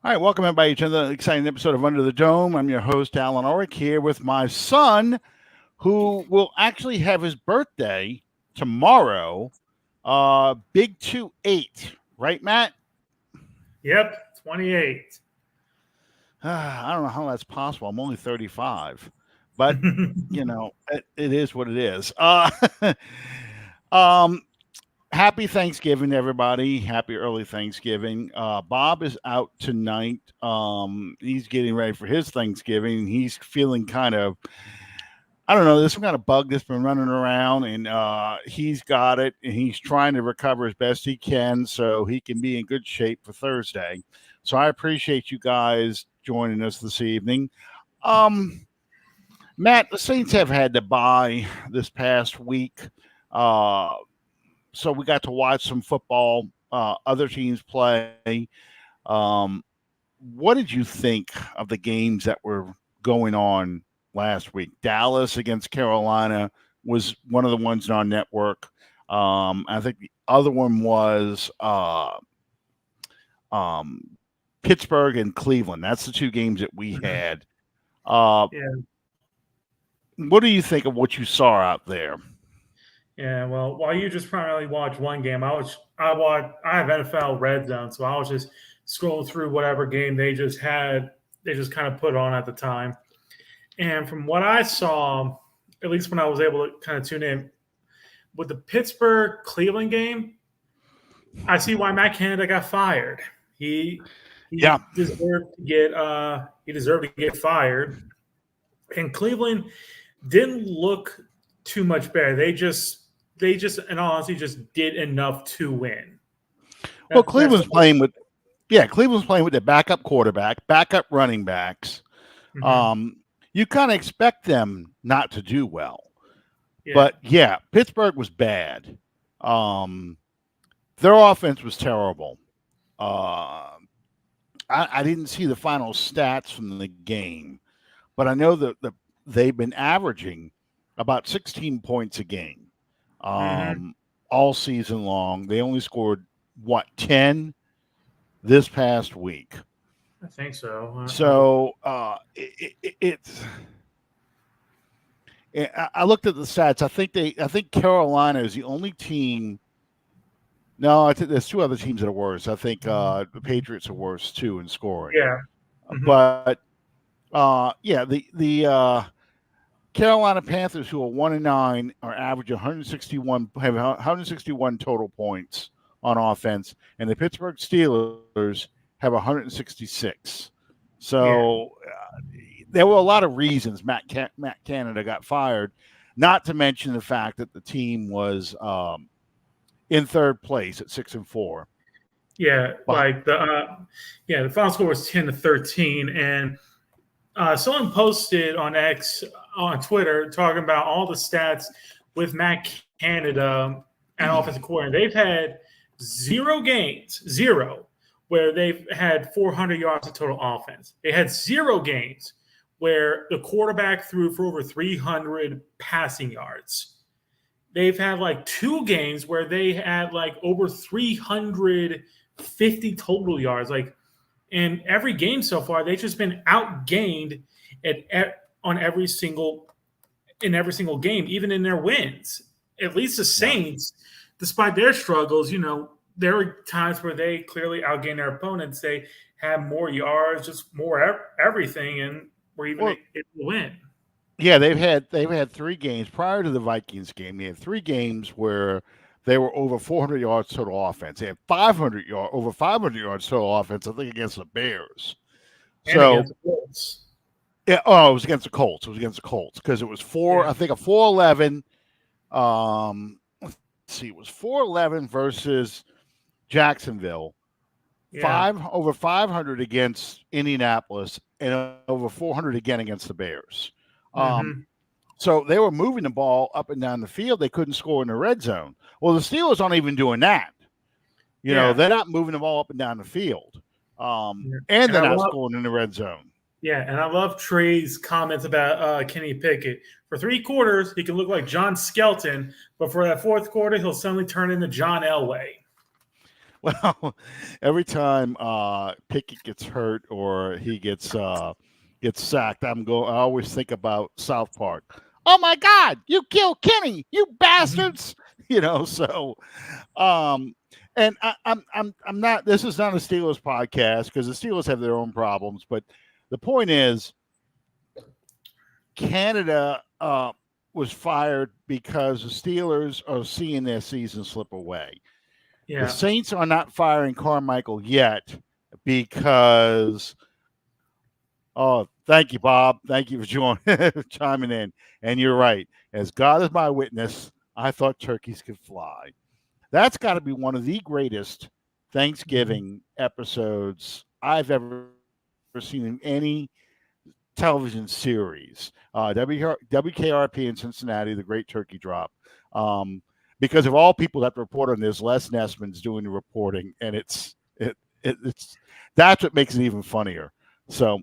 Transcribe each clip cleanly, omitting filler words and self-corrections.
All right, welcome everybody to another exciting episode of Under the Dome. I'm your host, Allen Ulrich, here with my son, who will actually have his birthday tomorrow. Big 2-8, right, Matt? Yep, 28. I don't know how that's possible. I'm only 35, but it is what it is. Um, Happy Thanksgiving, everybody. Happy early Thanksgiving. Bob is out tonight. He's getting ready for his Thanksgiving. He's feeling kind of, I don't know, there's some kind of bug that's been running around, and he's got it, and he's trying to recover as best he can so he can be in good shape for Thursday. So I appreciate you guys joining us this evening. Um, Matt, the Saints have had to bye this past week. So we got to watch some football, other teams play. Um, what did you think of the games that were going on last week? Dallas against Carolina was one of the ones on network. I think the other one was um, Pittsburgh and Cleveland. That's the two games that we had. Uh, Yeah, what do you think of what you saw out there? yeah. Well, while you just primarily watch one game, I have NFL Red Zone, so I was just scrolling through whatever game they just had. They just kind of put on at the time, and from what I saw, at least when I was able to kind of tune in with the Pittsburgh Cleveland game, I see why Matt Canada got fired. He Yeah. he deserved to get fired, and Cleveland didn't look too much better. They just in all honesty just did enough to win. Well, That's Cleveland's playing with their backup quarterback, backup running backs. mm-hmm. You kind of expect them not to do well. Yeah, But yeah, Pittsburgh was bad. Um, their offense was terrible. Uh, I didn't see the final stats from the game, but I know that they've been averaging about 16 points a game mm-hmm. um, all season long. They only scored, 10 this past week. I think so. So I looked at the stats. I think Carolina is the only team. No, I think there's two other teams that are worse. I think the Patriots are worse too in scoring. Yeah, mm-hmm. But yeah, the Carolina Panthers, who are 1-9, are averaging 161 have 161 total points on offense, and the Pittsburgh Steelers have 166. Yeah, So there were a lot of reasons Matt Canada got fired, not to mention the fact that the team was in third place at 6-4. yeah. Beh- The final score was 10-13, and someone posted on X on Twitter talking about all the stats with Matt Canada and offensive coordinator. They've had zero, where they've had 400 yards of total offense. They had 0 games where the quarterback threw for over 300 passing yards. They've had like 2 games where they had like over 350 total yards. Like in every game so far, they've just been outgained on every single game, even in their wins. At least the yeah. Saints, despite their struggles, there were times where they clearly outgained their opponents. They had more yards, just more everything, and were even Well, able to win. yeah, they've had 3 games prior to the Vikings game. They had 3 games where they were over 400 yards total offense. They had over 500 yards total offense. I think against the Bears. And So against the Colts. yeah, oh, it was against the Colts. It was against the Colts because it was Yeah. I think a 4-11. Let's see, it was 4-11 versus Jacksonville. Yeah. Over 500 against Indianapolis, and over 400 again against the Bears. Um, Mm-hmm. so they were moving the ball up and down the field. They couldn't score in the red zone. Well, the Steelers aren't even doing that. Yeah. They're not moving the ball up and down the field, Yeah. and And they're I not love scoring in the red zone. and I love Trey's comments about Kenny Pickett. For 3 quarters, he can look like John Skelton, but for that fourth quarter, he'll suddenly turn into John Elway. Well, every time Pickett gets hurt or he gets sacked, I always think about South Park. Oh my God! You killed Kenny, you Mhm. bastards! So um, and I'm not. This is not a Steelers podcast because the Steelers have their own problems. But the point is, Canada was fired because the Steelers are seeing their season slip away. The Yeah. Saints are not firing Carmichael yet because oh, thank you, Bob. Thank you for chiming in. And you're right. As God is my witness, I thought turkeys could fly. That's got to be one of the greatest Mhm. Thanksgiving episodes I've ever seen in any television series. WKRP in Cincinnati, the Great Turkey Drop. Um, because of all people that report on this, Les Nessman's doing the reporting, and it's that's what makes it even funnier. So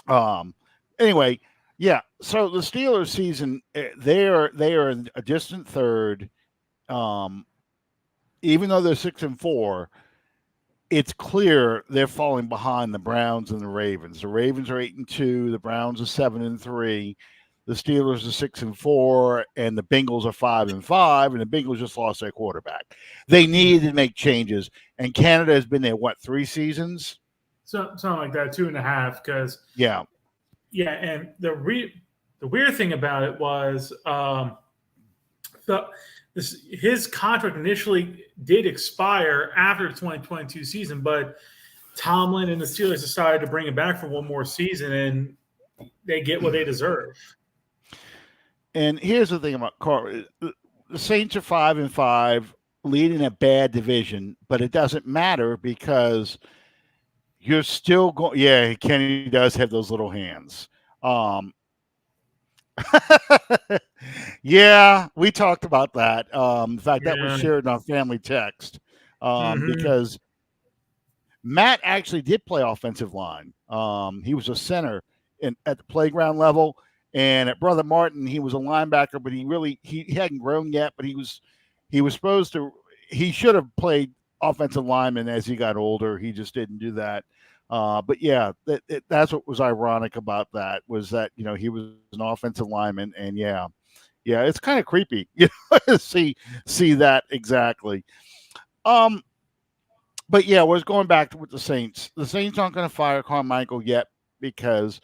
um, anyway, yeah. So the Steelers season, they are in a distant third. Um, even though they're 6-4, it's clear they're falling behind the Browns and the Ravens. The Ravens are 8-2. The Browns are 7-3. The Steelers are 6-4, and the Bengals are 5-5. And the Bengals just lost their quarterback. They needed to Mhm. make changes, and Canada has been there 3 seasons? So something like that, 2.5. Because Yeah. yeah, and the weird thing about it was the his contract initially did expire after the 2022 season, but Tomlin and the Steelers decided to bring him back for one more season, and they get what they deserve. And here's the thing about Carr: the Saints are 5-5, leading a bad division, but it doesn't matter because you're still going. Yeah, Kenny does have those little hands. Um, yeah, we talked about that. In fact, that was Yeah. shared in our family text Hmm. because Matt actually did play offensive line. He was a center at the playground level, and at Brother Martin, he was a linebacker, but he hadn't grown yet. But he was supposed to. He should have played offensive lineman as he got older. He just didn't do that. But yeah, that's what was ironic about that was that he was an offensive lineman, and yeah, it's kind of creepy, to see that exactly. Um, but yeah, was going back to with the Saints. The Saints aren't going to fire Carmichael yet because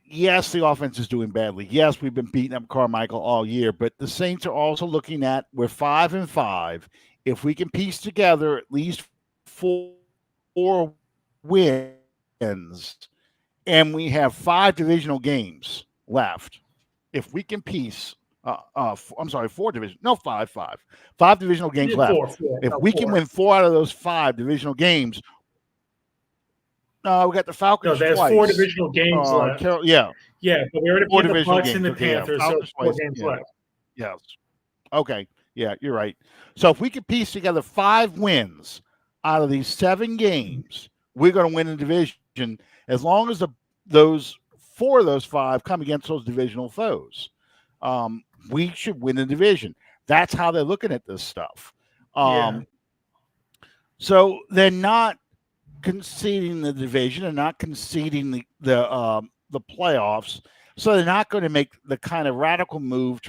yes, the offense is doing badly. Yes, we've been beating up Carmichael all year, but the Saints are also looking at we're 5-5. If we can piece together at least 4 wins, and we have 5 divisional games left, if we can piece, I'm sorry, 4 division, no, 5 divisional games Yeah, left. four. If No, we can four. win 4 out of those 5 divisional games, we got the No, Falcons there's four twice. divisional games left. Yeah, Yeah, but we already four played the divisional Bucks games. and the Okay, yeah, Panthers, so Falcons four twice. games Yeah, left. yes. Okay, yeah, you're right. So if we could piece together 5 wins out of these 7 games, we're going to win the division as long as those 4 of those 5 come against those divisional foes. Um, we should win the division. That's how they're looking at this stuff. Yeah. Um, so they're not conceding the division. They're not conceding the playoffs. So they're not going to make the kind of radical move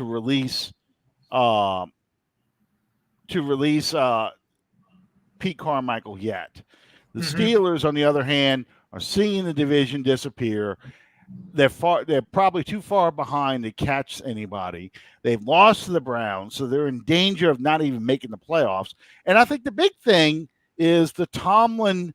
um, to release Pete Carmichael yet. The Hmm. Steelers, on the other hand, are seeing the division disappear. They're probably too far behind to catch anybody. They've lost to the Browns, so they're in danger of not even making the playoffs. And I think the big thing is the Tomlin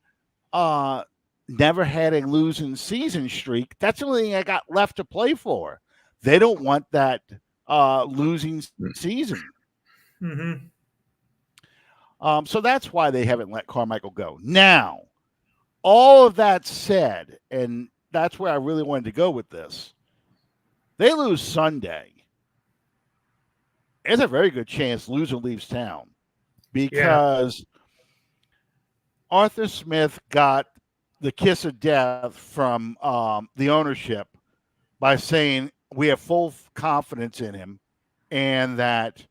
uh, never had a losing season streak. That's the only thing I got left to play for. They don't want that losing season. Hmm. So that's why they haven't let Carmichael go. Now, all of that said, and that's where I really wanted to go with this. They lose Sunday. There's a very good chance loser leaves town Yeah. because Arthur Smith got the kiss of death from the ownership by saying we have full confidence in him and that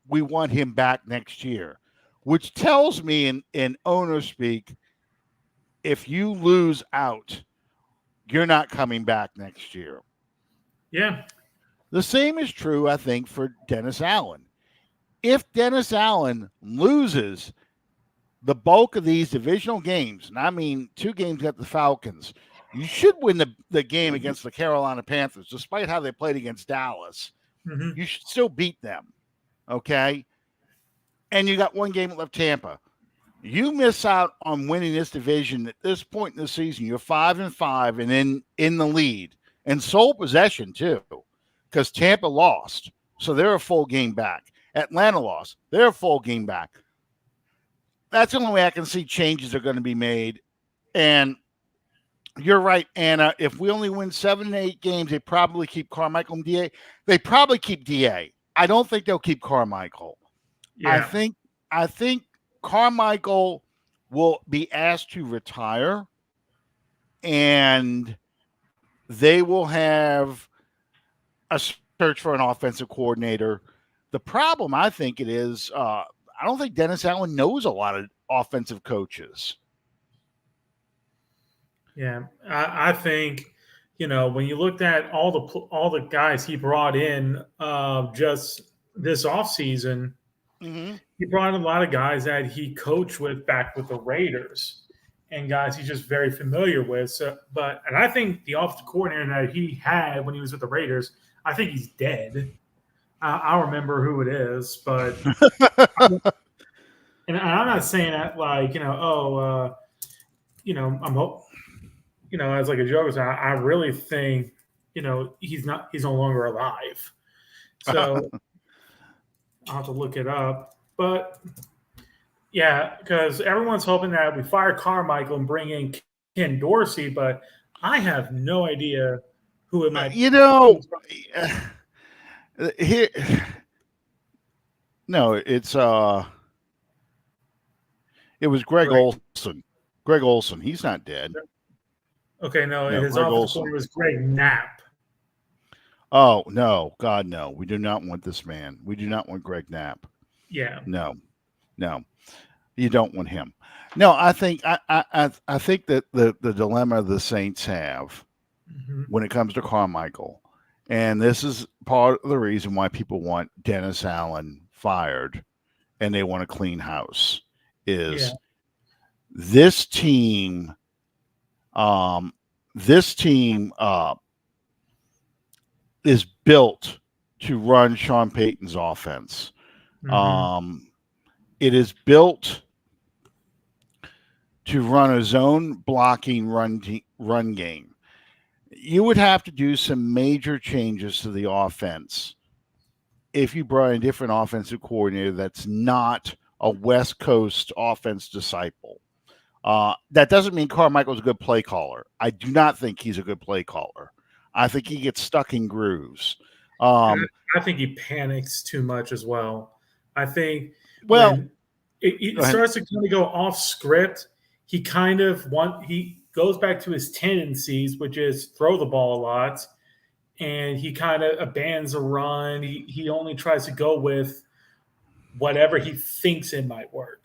we want him back next year, which tells me in owner speak, if you lose out, you're not coming back next year. Yeah. The same is true, I think, for Dennis Allen. If Dennis Allen loses the bulk of these divisional games, and I mean 2 games at the Falcons, you should win the game against the Carolina Panthers, despite how they played against Dallas. Mm-hmm. You should still beat them, okay? And you got 1 game left, Tampa. You miss out on winning this division at this point in the season. You're 5-5 and in the lead and sole possession too, because Tampa lost, so they're a full game back. Atlanta lost, they're a full game back. That's the only way I can see changes are going to be made. And you're right, Anna. If we only win 7 to 8 games, they probably keep Carmichael and DA. They probably keep DA. I don't think they'll keep Carmichael. Yeah. I think Carmichael will be asked to retire, and they will have a search for an offensive coordinator. The problem, I think, it is I don't think Dennis Allen knows a lot of offensive coaches. Yeah, I think, when you looked at all the guys he brought in just this offseason, Mm-hmm. he brought in a lot of guys that he coached with back with the Raiders and guys he's just very familiar with. So, and I think the offensive coordinator that he had when he was with the Raiders, I think he's dead. I'll remember who it is, but and I'm not saying that like, I'm as like a joke. I really think, he's no longer alive. So I'll have to look it up. But yeah, because everyone's hoping that we fire Carmichael and bring in Ken Dorsey, but I have no idea who it might be. Here, no, it was Greg Olson. Greg Olson, he's not dead. Okay, no, his offensive coordinator was Greg Knapp. Oh no, God no! We do not want this man. We do not want Greg Knapp. Yeah. No, you don't want him. No, I think I think that the dilemma the Saints have when it comes to Carmichael, and this is part of the reason why people want Dennis Allen fired, and they want a clean house, is this team. This team is built to run Sean Payton's offense. It is built to run a zone blocking run game. You would have to do some major changes to the offense if you brought in a different offensive coordinator that's not a West Coast offense disciple. That doesn't mean Carmichael's a good play caller. I do not think he's a good play caller. I think he gets stuck in grooves. I think he panics too much as well. I think it starts to kind of go off script. He goes back to his tendencies, which is throw the ball a lot, and he kind of abandons a run. He only tries to go with whatever he thinks it might work.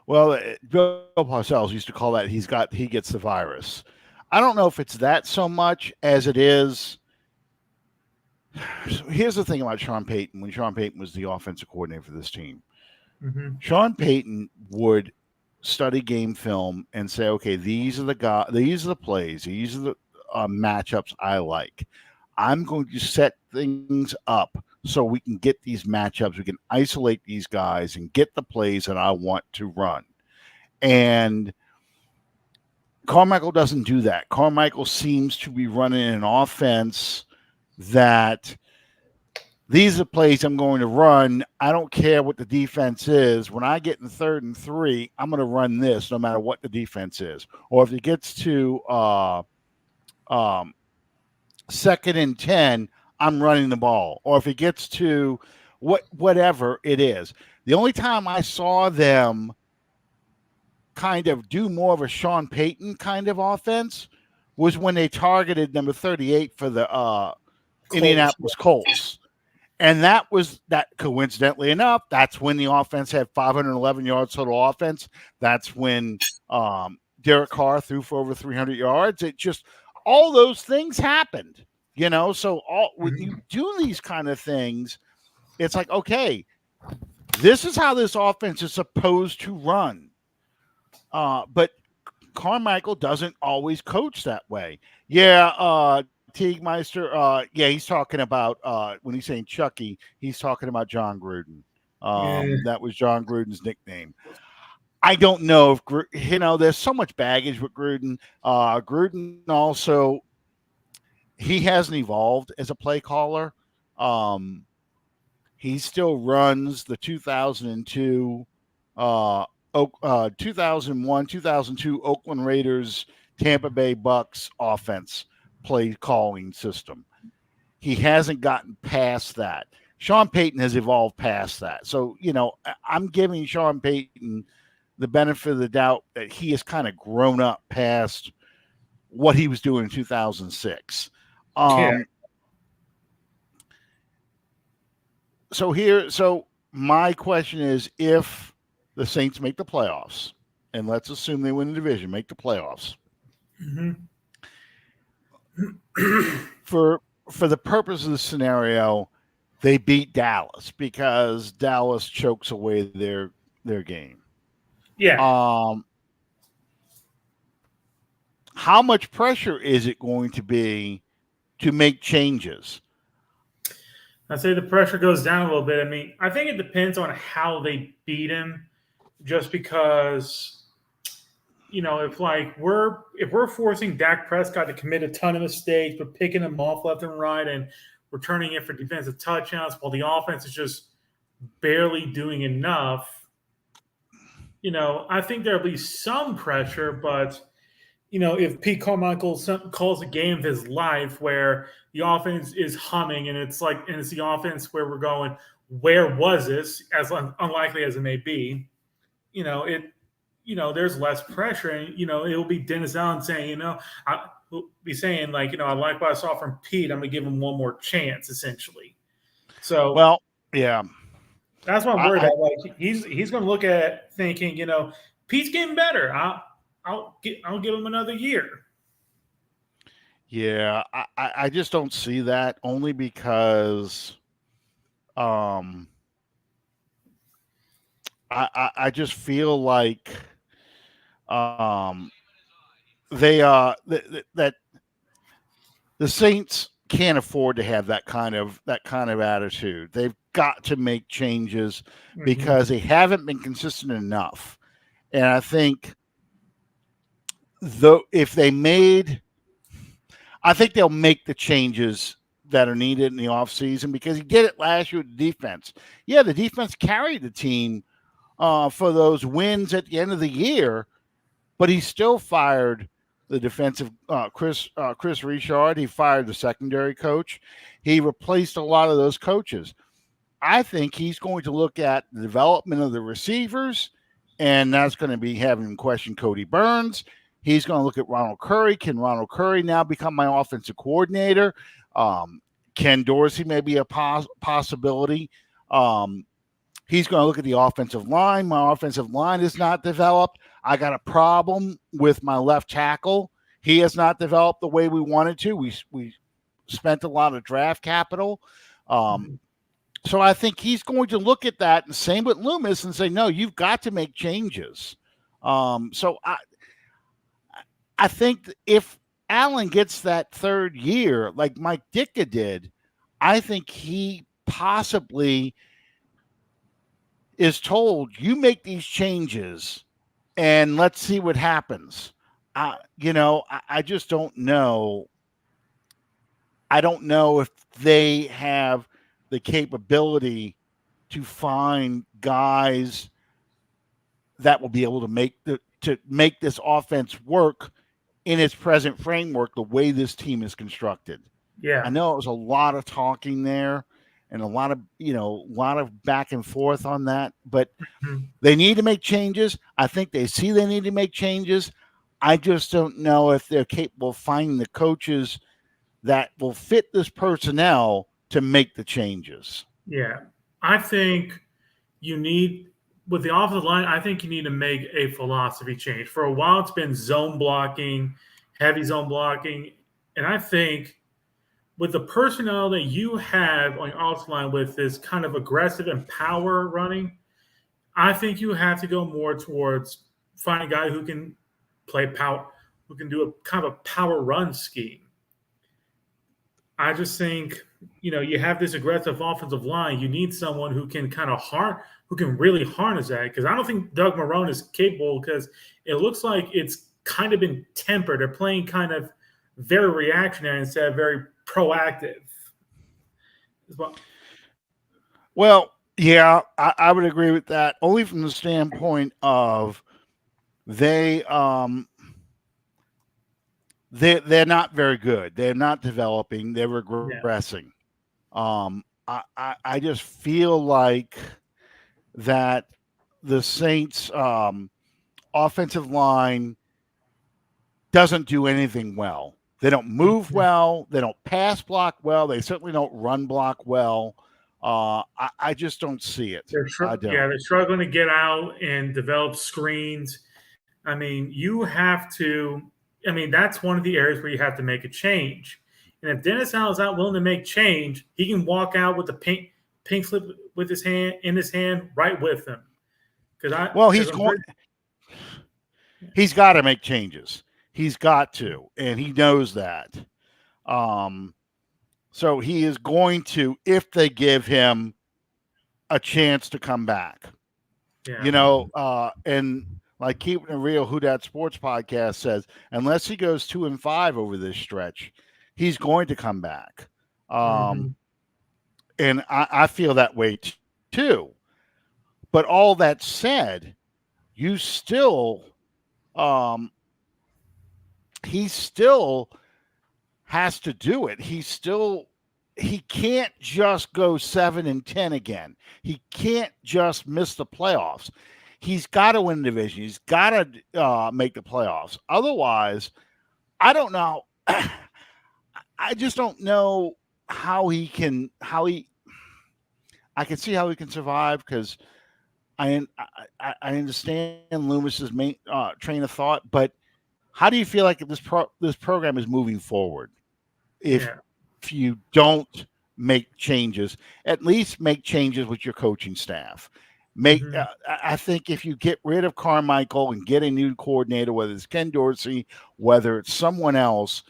Well, Bill Parcells used to call that he gets the virus. I don't know if it's that so much as it is. So here's the thing about Sean Payton. When Sean Payton was the offensive coordinator for this team, Sean Payton would study game film and say, okay, these are the plays, these are the matchups I like. I'm going to set things up so we can get these matchups. We can isolate these guys and get the plays that I want to run. And Carmichael doesn't do that. Carmichael seems to be running an offense that these are plays I'm going to run. I don't care what the defense is. When I get in 3rd and 3, I'm going to run this no matter what the defense is. Or if it gets to 2nd and 10, I'm running the ball. Or if it gets to whatever it is. The only time I saw them kind of do more of a Sean Payton kind of offense was when they targeted number 38 for the Indianapolis Colts. And that was that coincidentally enough, that's when the offense had 511 yards total offense. That's when Derek Carr threw for over 300 yards. It just, all those things happened, So when you do these kind of things, it's like, okay, this is how this offense is supposed to run. But Carmichael doesn't always coach that way. Yeah, Teague-Meister, yeah, he's talking about when he's saying Chucky, he's talking about John Gruden. Yeah. That was John Gruden's nickname. I don't know if there's so much baggage with Gruden. Gruden also, he hasn't evolved as a play caller. He still runs the 2002, 2001, 2002 Oakland Raiders, Tampa Bay Bucks offense play calling system. He hasn't gotten past that. Sean Payton has evolved past that. So, I'm giving Sean Payton the benefit of the doubt that he has kind of grown up past what he was doing in 2006. Yeah. So my question is, if the Saints make the playoffs, and let's assume they win the division, make the playoffs, for the purpose of the scenario, they beat Dallas because Dallas chokes away their game. Yeah. How much pressure is it going to be to make changes? I'd say the pressure goes down a little bit. I mean, I think it depends on how they beat him, just because, if we're forcing Dak Prescott to commit a ton of mistakes, but picking him off left and right and returning it for defensive touchdowns while the offense is just barely doing enough, I think there'll be some pressure, but if Pete Carmichael calls a game of his life where the offense is humming and it's the offense where we're going, where was this? As unlikely as it may be, there's less pressure, and it'll be Dennis Allen saying, I'll be saying I like what I saw from Pete. I'm gonna give him one more chance, essentially. So, well, yeah, that's what I'm worried about. Like he's gonna look at thinking, Pete's getting better. I'll give him another year. Yeah, I just don't see that, only because I just feel like they that the Saints can't afford to have that kind of attitude. They've got to make changes because they haven't been consistent enough. And I think if they made, I think they'll make the changes that are needed in the offseason, because he did it last year with the defense. Yeah, the defense carried the team for those wins at the end of the year, but he still fired the defensive Chris Richard. He fired the secondary coach. He replaced a lot of those coaches. I think he's going to look at the development of the receivers, and that's going to be having him question Cody Burns. He's going to look at Ronald Curry. Can Ronald Curry now become my offensive coordinator? Ken Dorsey may be a possibility. He's going to look at the offensive line. My offensive line is not developed. I got a problem with my left tackle. He has not developed the way we wanted to. We spent a lot of draft capital. So I think he's going to look at that, and same with Loomis, and say, no, you've got to make changes. So I think if Allen gets that third year, like Mike Ditka did, I think he possibly is told, you make these changes and let's see what happens. I just don't know. I don't know if they have the capability to find guys that will be able to make this offense work in its present framework, the way this team is constructed. Yeah. I know it was a lot of talking there and a lot of back and forth on that, but they need to make changes. I think they see they need to make changes. I just don't know if they're capable of finding the coaches that will fit this personnel to make the changes. Yeah, I think you need with the offensive line. I think you need to make a philosophy change. For a while, it's been zone blocking, heavy zone blocking, and I think with the personnel that you have on your offensive line with this kind of aggressive and power running, I think you have to go more towards finding a guy who can play power, who can do a kind of a power run scheme. I just think you have this aggressive offensive line. You need someone who can kind of who can really harness that. Because I don't think Doug Marrone is capable. Because it looks like it's kind of been tempered. They're playing kind of very reactionary instead of very proactive. Well, Well, yeah, I would agree with that. Only from the standpoint of they they're not very good. They're not developing. They're yeah, regressing. I just feel like that the Saints offensive line doesn't do anything well. They don't move well. They don't pass block well. They certainly don't run block well. I just don't see it. I don't. they're struggling to get out and develop screens. I mean, you have to. I mean, that's one of the areas where you have to make a change. And if Dennis Allen's not willing to make change, he can walk out with the pink slip with his hand in his hand, right with him. Well, Because I'm pretty, he's got to make changes. He's got to, and he knows that. Um, so he is going to if they give him a chance to come back. yeah, And like keeping it real, Who Dat Sports podcast says, unless he goes 2-5 over this stretch, he's going to come back. mm-hmm. And I feel that way too. But all that said, you still, um, he still has to do it. He can't just go 7-10 again. He can't just miss the playoffs. He's got to win the division. He's got to make the playoffs. Otherwise, I don't know. I just don't know how he can. I can see how he can survive because I understand Loomis's main train of thought, but how do you feel like this program is moving forward? If Yeah, you don't make changes, at least make changes with your coaching staff. mm-hmm. I think if you get rid of Carmichael and get a new coordinator, whether it's Ken Dorsey, whether it's someone else,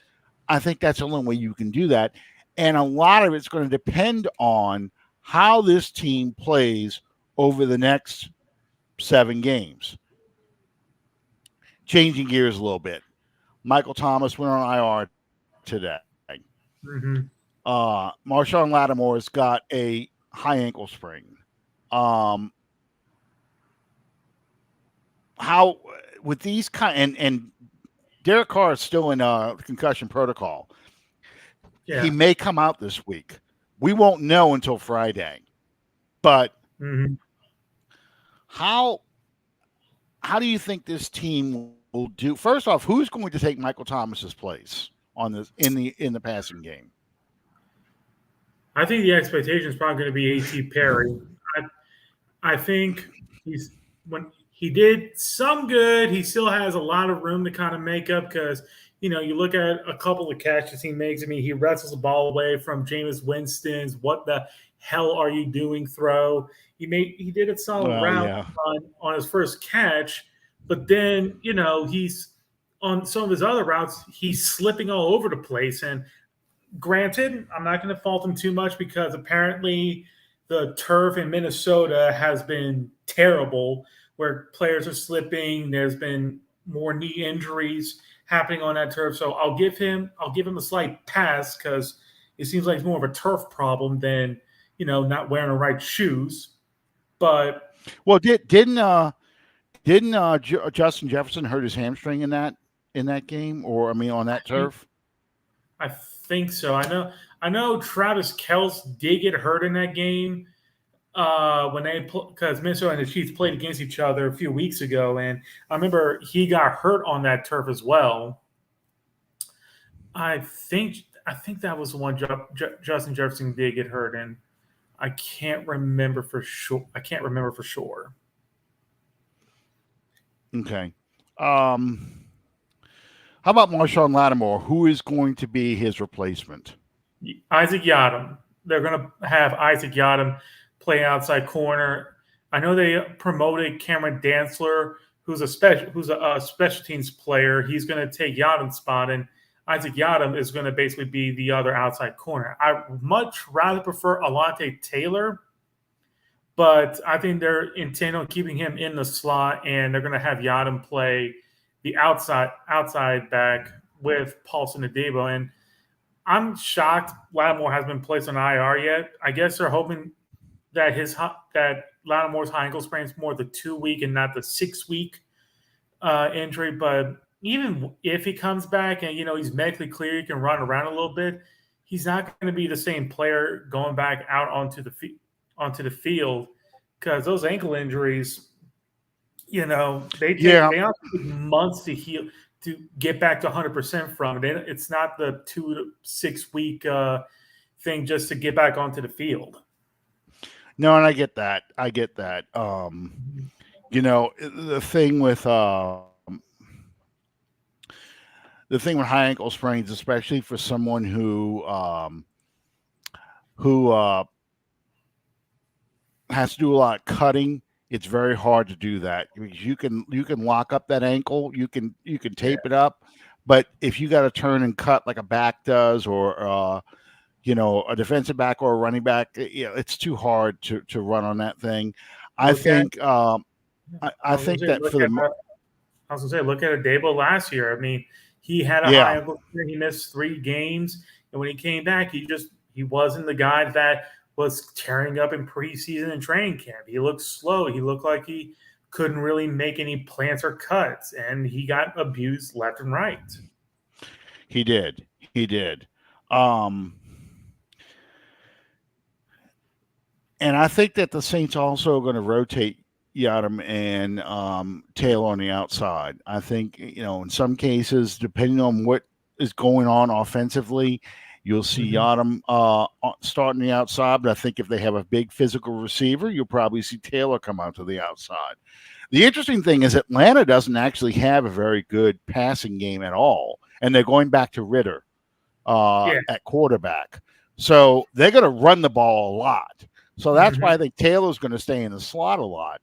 I think that's the only way you can do that. And a lot of it's going to depend on how this team plays over the next 7 games. Changing gears a little bit. Michael Thomas went on IR today. Mm-hmm. Marshawn Lattimore's got a high ankle sprain. How with these and Derek Carr is still in concussion protocol. He Yeah, may come out this week. We won't know until Friday. But mm-hmm. how do you think this team will do? First off, who's going to take Michael Thomas's place on this in the passing game? I think the expectation is probably going to be A.T. Perry. I think when he did some good, he still has a lot of room to kind of make up because you look at a couple of catches he makes. I mean, he wrestles the ball away from Jameis Winston's "What the hell are you doing?" throw. He did a solid Well, route yeah. on his first catch, but then he's on some of his other routes he's slipping all over the place. And granted, I'm not going to fault him too much because apparently the turf in Minnesota has been terrible, where players are slipping. There's been more knee injuries happening on that turf, so I'll give him a slight pass because it seems like it's more of a turf problem than not wearing the right shoes. But Well, didn't Justin Jefferson hurt his hamstring in that game, or I mean on that turf? I think so. I know Travis Kelce did get hurt in that game when because Minnesota and the Chiefs played against each other a few weeks ago, and I remember he got hurt on that turf as well. I think that was the one Justin Jefferson did get hurt in. I can't remember for sure. Okay. Um, how about Marshawn Lattimore? Who is going to be his replacement? Isaac Yadam. They're going to have Isaac Yadam play outside corner. I know they promoted Cameron Dantzler, who's a special teams player. He's going to take Yadam's spot, and Isaac Yadam is going to basically be the other outside corner. I much rather prefer Alante Taylor, but I think they're intent on keeping him in the slot, and they're going to have Yadam play the outside back with Paulson Adebo. And I'm shocked Lattimore hasn't been placed on IR yet. I guess they're hoping that that Lattimore's high ankle sprain is more the 2 week and not the 6 week injury. But even if he comes back and he's medically clear, he can run around a little bit. He's not going to be the same player going back out onto the field because those ankle injuries, they take months to heal, to get back to 100% from it. It's not the 2 to 6 week thing just to get back onto the field. No, and I get that. The thing with high ankle sprains, especially for someone who has to do a lot of cutting, it's very hard to do that because you can lock up that ankle, you can tape it up, but if you got to turn and cut like a back does, or a defensive back or a running back, it's too hard to run on that thing. I think that for the I was gonna say, look at Adebo last year. I mean, he had a high ankle sprain. He missed 3 games, and when he came back, he wasn't the guy that was tearing up in preseason and training camp. He looked slow. He looked like he couldn't really make any plants or cuts, and he got abused left and right. He did. And I think that the Saints also are going to rotate Yadam and Taylor on the outside. I think, in some cases, depending on what is going on offensively, you'll see Yadam starting the outside. But I think if they have a big physical receiver, you'll probably see Taylor come out to the outside. The interesting thing is Atlanta doesn't actually have a very good passing game at all. And they're going back to Ritter at quarterback. So they're going to run the ball a lot. So that's why I think Taylor's going to stay in the slot a lot,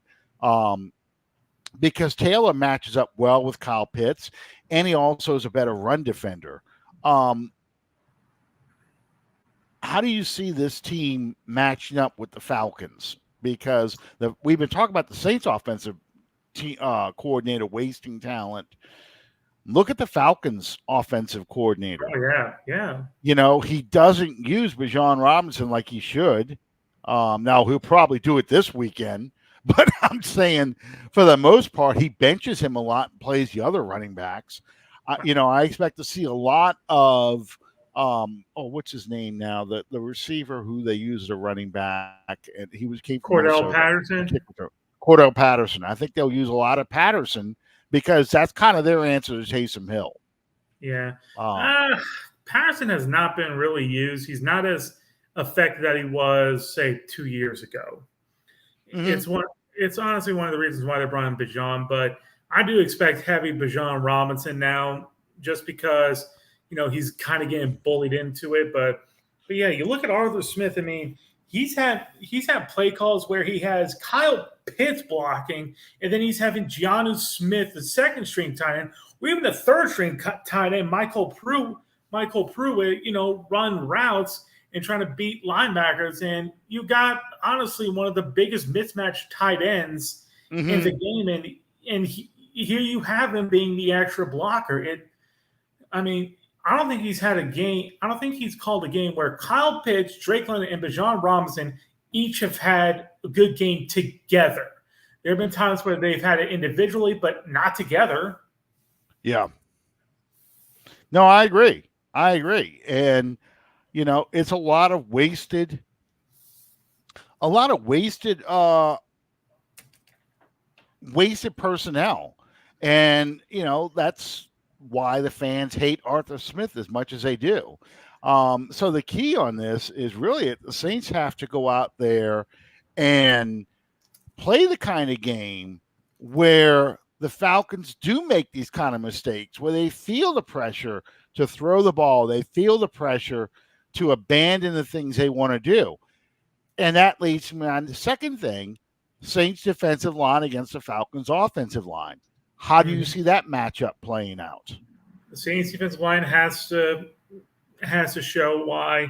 because Taylor matches up well with Kyle Pitts, and he also is a better run defender. How do you see this team matching up with the Falcons? Because we've been talking about the Saints offensive coordinator wasting talent. Look at the Falcons offensive coordinator. Oh, yeah. He doesn't use Bijan Robinson like he should. Now he'll probably do it this weekend, but I'm saying for the most part, he benches him a lot and plays the other running backs. I expect to see a lot of, what's his name now? The receiver who they use as a running back, and came from Cordell Patterson. Cordell Patterson. I think they'll use a lot of Patterson because that's kind of their answer to Taysom Hill. Yeah. Patterson has not been really used. He's not as effective that he was, say, 2 years ago. It's honestly one of the reasons why they brought in Bijan, but I do expect heavy Bijan Robinson now, just because he's kind of getting bullied into it. But yeah, you look at Arthur Smith. I mean, he's had play calls where he has Kyle Pitts blocking, and then he's having Jonnu Smith, the second string tight end, or even the third string tight end, Michael Pruitt, run routes and trying to beat linebackers. And you got, honestly, one of the biggest mismatched tight ends in the game. And here you have him being the extra blocker. I don't think he's had a game. I don't think he's called a game where Kyle Pitts, Drake London, and Bijan Robinson each have had a good game together. There have been times where they've had it individually, but not together. Yeah. No, I agree. And it's a lot of wasted personnel. And, that's why the fans hate Arthur Smith as much as they do. So the key on this is really the Saints have to go out there and play the kind of game where the Falcons do make these kind of mistakes, where they feel the pressure to throw the ball, they feel the pressure to abandon the things they want to do. And that leads me on the second thing, Saints defensive line against the Falcons offensive line. How do you Mhm. see that matchup playing out? The Saints defensive line has to show why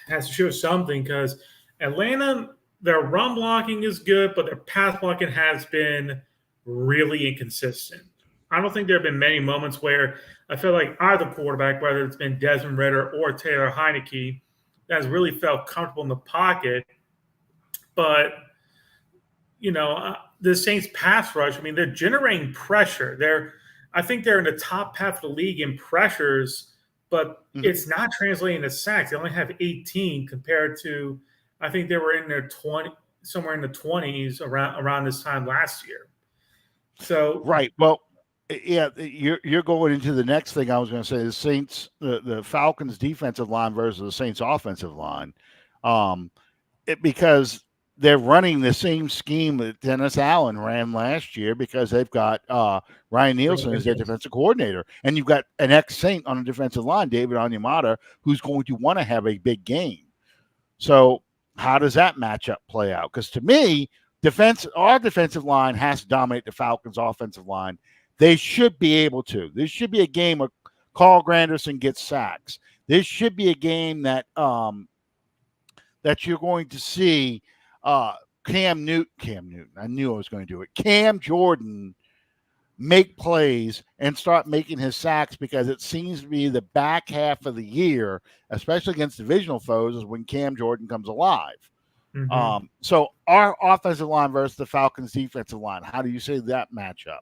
has to show something because Atlanta, their run blocking is good, but their pass blocking has been really inconsistent. I don't think there have been many moments where I feel like either quarterback, whether it's been Desmond Ritter or Taylor Heineke, has really felt comfortable in the pocket. But the Saints pass rush. I mean, they're generating pressure. I think they're in the top half of the league in pressures, but Mhm. it's not translating to sacks. They only have 18 compared to, I think they were in their 20, somewhere in the 20s around this time last year. So Right. Well, yeah, you're going into the next thing I was going to say. The Saints, the Falcons' defensive line versus the Saints' offensive line, um, because they're running the same scheme that Dennis Allen ran last year because they've got Ryan Nielsen as their defensive coordinator, and you've got an ex-Saint on the defensive line, David Onyemata, who's going to want to have a big game. So how does that matchup play out? Because to me, our defensive line has to dominate the Falcons' offensive line. They should be able to. This should be a game where Carl Granderson gets sacks. This should be a game that you're going to see Cam Newton. I knew I was going to do it. Cam Jordan make plays and start making his sacks because it seems to be the back half of the year, especially against divisional foes, is when Cam Jordan comes alive. mhm. So our offensive line versus the Falcons defensive line, how do you see that matchup?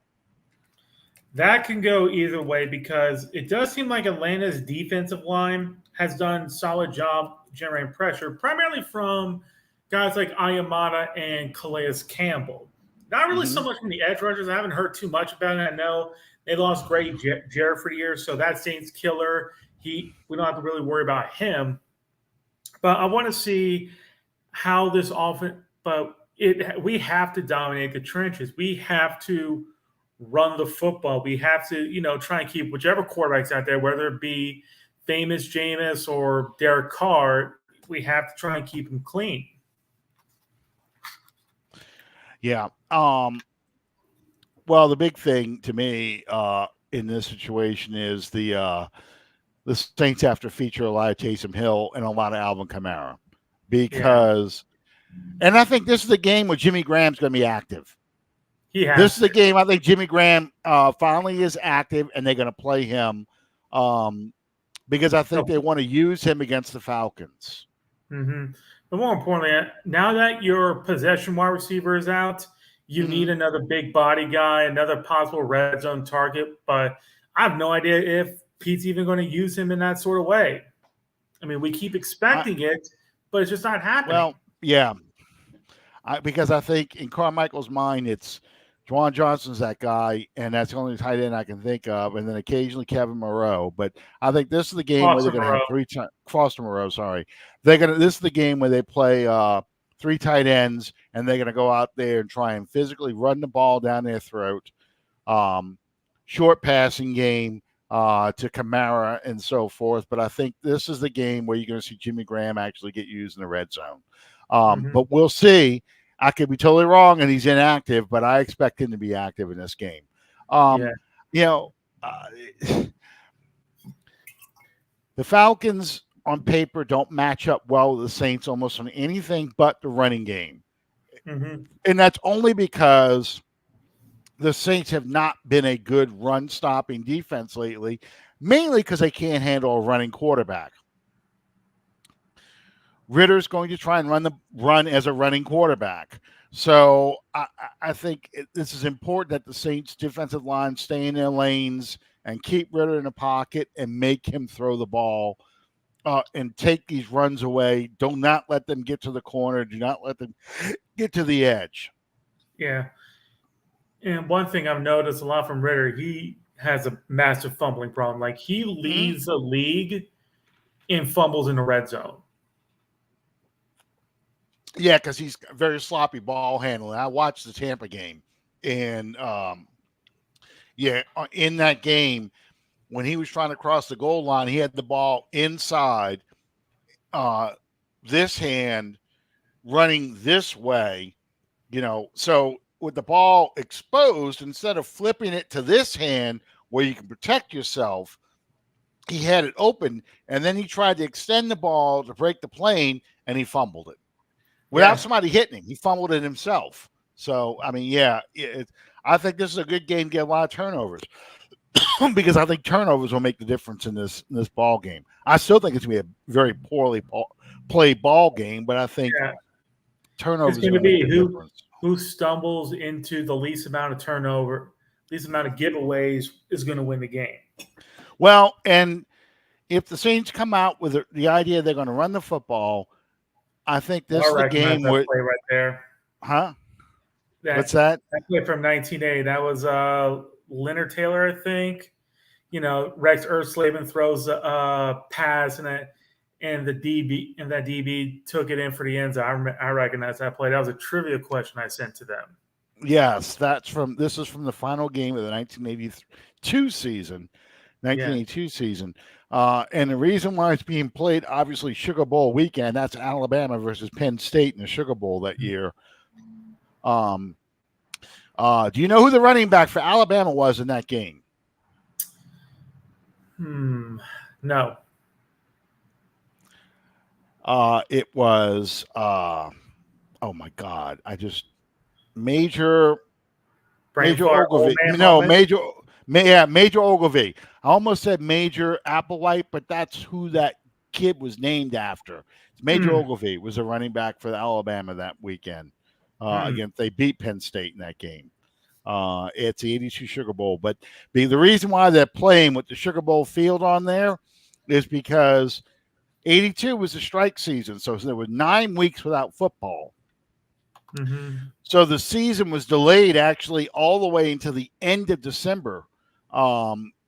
That can go either way because it does seem like Atlanta's defensive line has done a solid job generating pressure, primarily from guys like Ayamada and Calais Campbell. Not really so Mm-hmm. much from the edge rushers. I haven't heard too much about it. I know they lost great Jared for the year, so that Saints killer. We don't have to really worry about him. But I want to see how this offense. But we have to dominate the trenches. We have to run the football. We have to, try and keep whichever quarterbacks out there, whether it be famous Jameis or Derek Carr, we have to try and keep them clean. Yeah. Well, the big thing to me in this situation is the Saints have to feature a lot of Taysom Hill and a lot of Alvin Kamara Yeah, because, and I think this is the game where Jimmy Graham's going to be active. he This has is the to. game I think Jimmy Graham finally is active, and they're going to play him um, because I think No. they want to use him against the Falcons. Mm-hmm. But more importantly, now that your possession wide receiver is out, you need Mm-hmm. another big body guy, another possible red zone target. But I have no idea if Pete's even going to use him in that sort of way. I mean, we keep I, expecting it, but it's just not happening. well, yeah, because I think in Carmichael's mind, it's Juwan Johnson's that guy, and that's the only tight end I can think of, and then occasionally Kevin Moreau. But I think this is the game where they're Foster going to have Moreau. Foster Moreau. Sorry, they're going to. This is the game where they play three tight ends, and they're going to go out there and try and physically run the ball down their throat. Um, Short passing game to Kamara and so forth. But I think this is the game where you're going to see Jimmy Graham actually get used in the red zone. Mm-hmm. But we'll see. I could be totally wrong and he's inactive, but I expect him to be active in this game. Yeah. Um, you know, uh, the Falcons on paper don't match up well with the Saints almost on anything but the running game. Mm-hmm. And that's only because the Saints have not been a good run stopping defense lately, mainly because they can't handle a running quarterback. Ritter's going to try and run as a running quarterback. So I think this is important that the Saints defensive line stay in their lanes and keep Ritter in the pocket and make him throw the ball and take these runs away. Do not let them get to the corner. Do not let them get to the edge. Yeah. And one thing I've noticed a lot from Ritter, he has a massive fumbling problem. Like he Mm-hmm. leads the league in fumbles in the red zone. Yeah, because he's very sloppy ball handling. I watched the Tampa game, and in that game when he was trying to cross the goal line, he had the ball inside. Uh, this hand running this way, so with the ball exposed, instead of flipping it to this hand where you can protect yourself, he had it open, and then he tried to extend the ball to break the plane, and he fumbled it without somebody hitting him. He fumbled it himself. So, I mean, I think this is a good game to get a lot of turnovers because I think turnovers will make the difference in this ball game. I still think it's going to be a very poorly played ball game, but I think turnovers it's going to make be the difference. Who stumbles into the least amount of turnover, least amount of giveaways is going to win the game. Well, and if the Saints come out with the idea they're going to run the football, I think this is the game where play right there. Huh? What's that? That play from 1980. That was Leonard Taylor, I think. Rex Erslaven throws a pass and the DB took it in for the end zone. I recognize that play. That was a trivia question I sent to them. Yes, this is from the final game of the 1982 season. And the reason why it's being played, obviously, Sugar Bowl weekend. That's Alabama versus Penn State in the Sugar Bowl that year. Do you know who the running back for Alabama was in that game? No. It was oh my God! Major Ogilvy. No, Major Ogilvy. I almost said Major Applewhite, but that's who that kid was named after. Major Ogilvy was a running back for Alabama that weekend. They beat Penn State in that game. It's the 82 Sugar Bowl. But the reason why they're playing with the Sugar Bowl field on there is because 82 was the strike season. So there were 9 weeks without football. Mm-hmm. So the season was delayed actually all the way until the end of December.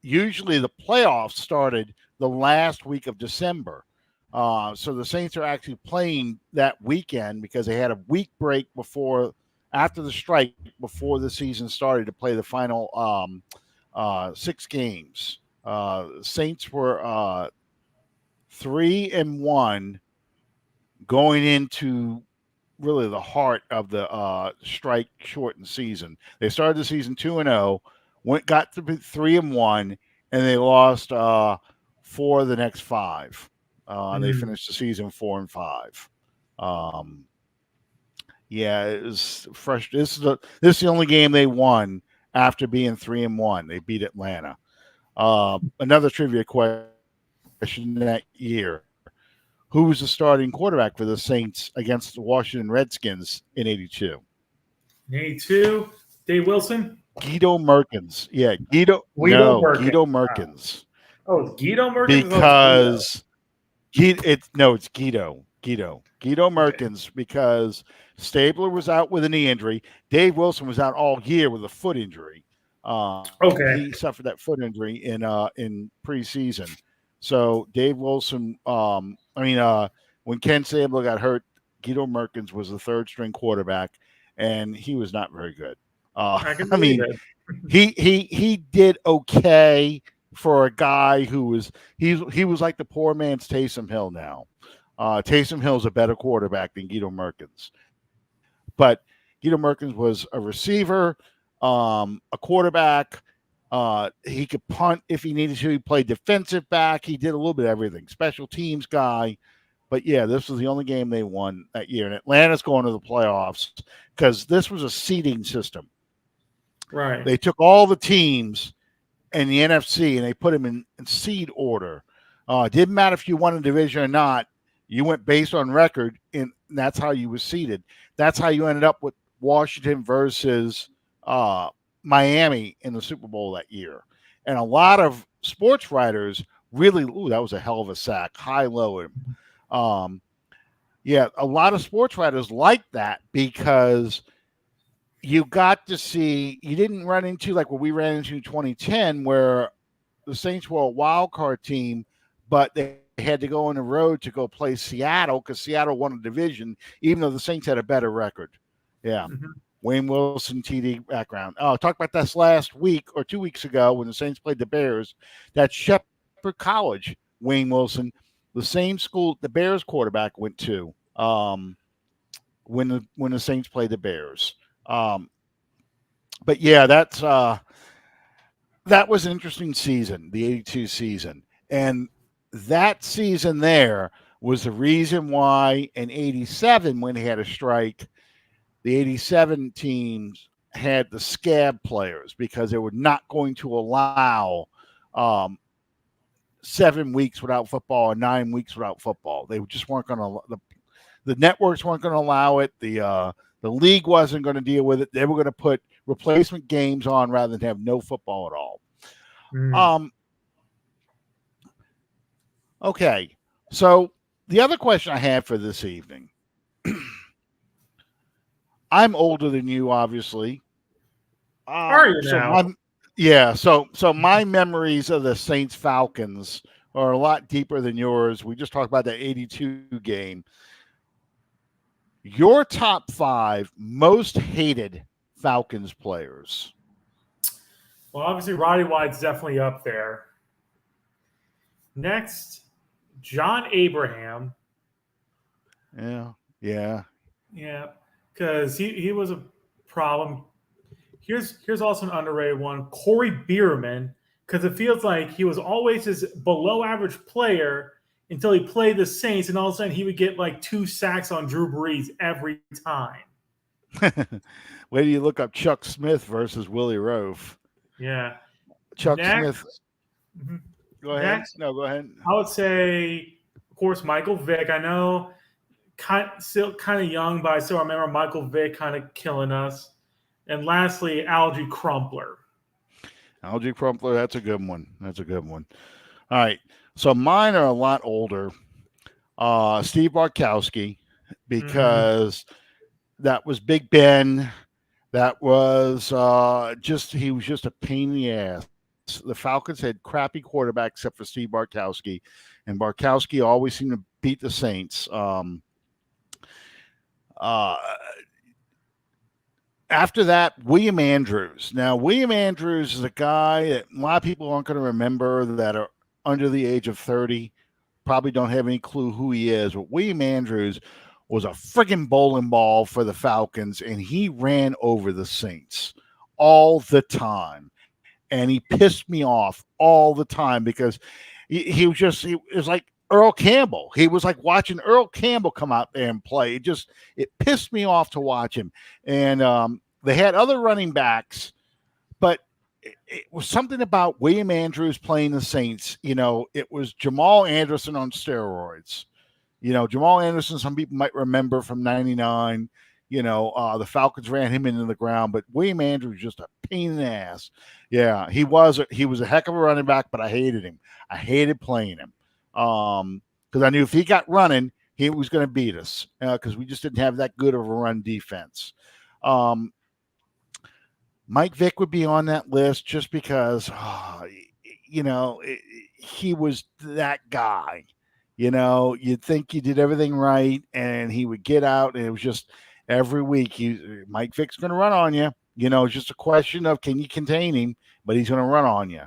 Usually the playoffs started the last week of December. So the Saints are actually playing that weekend because they had a week break after the strike before the season started to play the final 6 games. Saints were 3-1 going into really the heart of the strike shortened season. They started the season 2-0, got to 3-1, and they lost 4 of the next 5. They finished the season 4-5. It was fresh. This is the only game they won after being 3-1. They beat Atlanta. Another trivia question that year: who was the starting quarterback for the Saints against the Washington Redskins in 82? In 82, Dave Wilson? Guido Merkins. Yeah, Guido Merkins. Oh, it's Guido Merkins? Because it's Guido. Guido Merkins, because Stabler was out with a knee injury. Dave Wilson was out all year with a foot injury. He suffered that foot injury in preseason. So Dave Wilson, when Ken Stabler got hurt, Guido Merkins was the 3rd string quarterback, and he was not very good. He did okay for a guy who was he was like the poor man's Taysom Hill now. Taysom Hill's a better quarterback than Guido Merkins. But Guido Merkins was a receiver, a quarterback. He could punt if he needed to. He played defensive back. He did a little bit of everything. Special teams guy. But this was the only game they won that year. And Atlanta's going to the playoffs because this was a seeding system. Right. They took all the teams in the NFC and they put them in seed order. Didn't matter if you won a division or not. You went based on record, and that's how you were seeded. That's how you ended up with Washington versus Miami in the Super Bowl that year. And a lot of sports writers really, that was a hell of a sack, high-low. A lot of sports writers like that because you got to see, you didn't run into like what we ran into in 2010 where the Saints were a wild card team, but they had to go on the road to go play Seattle because Seattle won a division, even though the Saints had a better record. Yeah. Mhm. Wayne Wilson, TD background. Oh, talked about this last week or 2 weeks ago when the Saints played the Bears. That's Shepherd College, Wayne Wilson, the same school the Bears quarterback went to when the Saints played the Bears. But yeah, that was an interesting season, the 82 season. And that season there was the reason why in 87, when they had a strike, the 87 teams had the scab players because they were not going to allow 7 weeks without football or 9 weeks without football. They just weren't going to, the networks weren't going to allow it. The league wasn't going to deal with it. They were going to put replacement games on rather than have no football at all. Mm. Okay. So the other question I have for this evening, I'm older than you, obviously. Are you So now? so my memories of the Saints Falcons are a lot deeper than yours. We just talked about that 82 game. Your top 5 most hated Falcons players. Well, obviously, Roddy White's definitely up there. Next, John Abraham. Yeah. Yeah. Yeah, because he was a problem. Here's also an underrated one, Corey Bierman, because it feels like he was always this below average player until he played the Saints, and all of a sudden he would get like 2 sacks on Drew Brees every time. Where do you look up Chuck Smith versus Willie Roaf? Yeah. Chuck Smith. Next, mhm. Go ahead. Next, No, go ahead. I would say, of course, Michael Vick. I know, still kind of young, but I still remember Michael Vick kind of killing us. And lastly, Algie Crumpler. Algie Crumpler, that's a good one. That's a good one. All right. So mine are a lot older. Steve Bartkowski, Mm-hmm. because that was Big Ben. That was he was just a pain in the ass. The Falcons had crappy quarterbacks except for Steve Bartkowski, and Bartkowski always seemed to beat the Saints. Uh, After that, William Andrews. Now, William Andrews is a guy that a lot of people aren't going to remember that are under the age of 30, probably don't have any clue who he is. But William Andrews was a friggin' bowling ball for the Falcons, and he ran over the Saints all the time. And he pissed me off all the time because he was like Earl Campbell. He was like watching Earl Campbell come out there and play. It pissed me off to watch him. And they had other running backs, but it was something about William Andrews playing the Saints. It was Jamal Anderson on steroids. Jamal Anderson, some people might remember from '99. The Falcons ran him into the ground, but William Andrews was just a pain in the ass. Yeah, he was a heck of a running back, but I hated him. I hated playing him because I knew if he got running, he was going to beat us because we just didn't have that good of a run defense. Mike Vick would be on that list just because, he was that guy. You'd think you did everything right, and he would get out, and it was just every week Mike Vick's going to run on you. It's just a question of can you contain him, but he's going to run on you.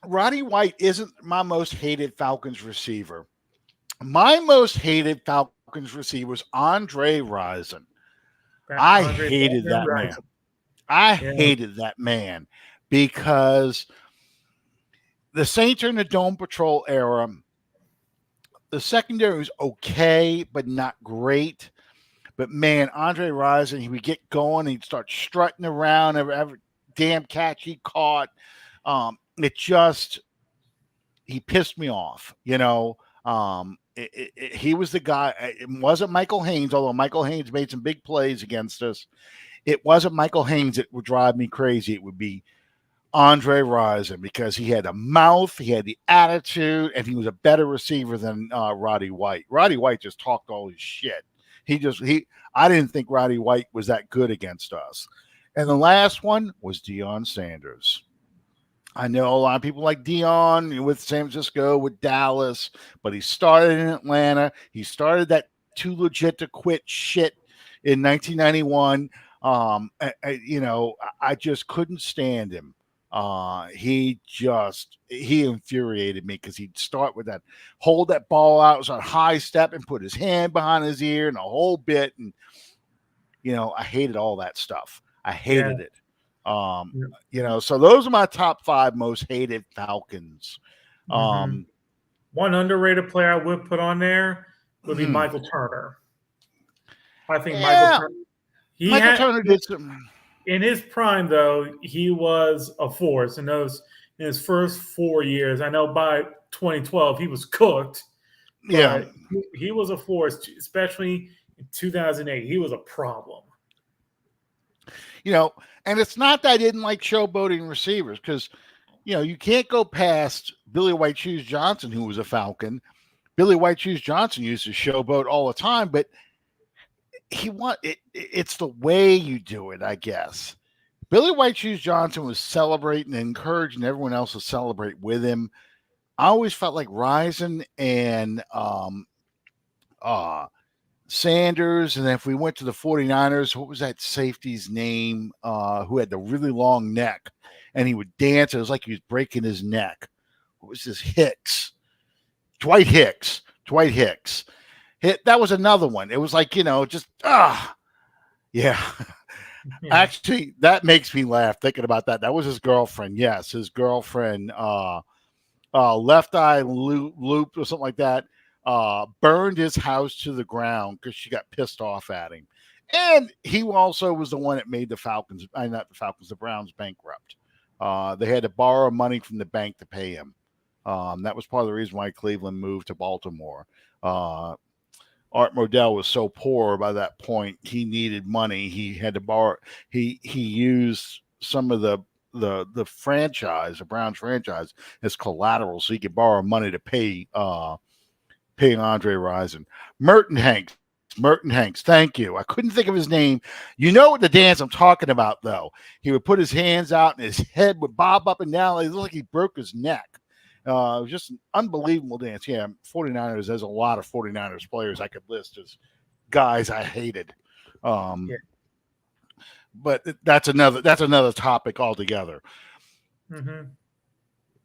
Roddy White isn't my most hated Falcons receiver. My most hated Falcons receiver was Andre Rison. I hated that man. I hated that man because the Saints are in the Dome Patrol era. The secondary was okay, but not great. But man, Andre Rison, he would get going, he'd start strutting around every damn catch he caught. He pissed me off. He was the guy. It wasn't Michael Haynes, although Michael Haynes made some big plays against us. It wasn't Michael Haynes that would drive me crazy. It would be Andre Rison because he had a mouth, he had the attitude, and he was a better receiver than Roddy White. Roddy White just talked all his shit. I didn't think Roddy White was that good against us. And the last one was Deion Sanders. I know a lot of people like Dion with San Francisco, with Dallas, but he started in Atlanta. He started that too legit to quit shit in 1991. I just couldn't stand him. He infuriated me because he'd start with that, hold that ball out, it was on high step, and put his hand behind his ear and a whole bit. And I hated all that stuff. I Yeah. hated it. So those are my top five most hated Falcons. Mm-hmm. Um, One underrated player I would put on there would be hmm, Michael Turner. I think Michael yeah, Turner. He Michael had Turner did some. in his prime though. He was a force in his first 4 years. I know by 2012 he was cooked, Yeah, but he was a force, especially in 2008. He was a problem. and it's not that I didn't like showboating receivers because you can't go past Billy White Shoes Johnson, who was a Falcon. Billy White Shoes Johnson used to showboat all the time, but it's the way you do it, I guess. Billy White Shoes Johnson was celebrating and encouraging everyone else to celebrate with him. I always felt like Rison and uh, Sanders, and then if we went to the 49ers, what was that safety's name who had the really long neck and he would dance? It was like he was breaking his neck. What was this? Hicks. Dwight Hicks. Dwight Hicks. That was another one. It was like, yeah. Yeah. Actually, that makes me laugh thinking about that. That was his girlfriend. Yes, his girlfriend, left eye loop or something like that, burned his house to the ground because she got pissed off at him. And he also was the one that made the Falcons, not the Falcons, the Browns bankrupt. They had to borrow money from the bank to pay him. That was part of the reason why Cleveland moved to Baltimore. Art Modell was so poor by that point, he needed money. He had to borrow. He used some of the franchise, the Browns franchise, as collateral, so he could borrow money to pay Andre Rison. Merton Hanks. Thank you. I couldn't think of his name. You know what the dance I'm talking about, though. He would put his hands out and his head would bob up and down. It looked like he broke his neck. It was just an unbelievable dance. Yeah, 49ers, there's a lot of 49ers players I could list as guys I hated. Yeah. But that's another topic altogether. Mm-hmm.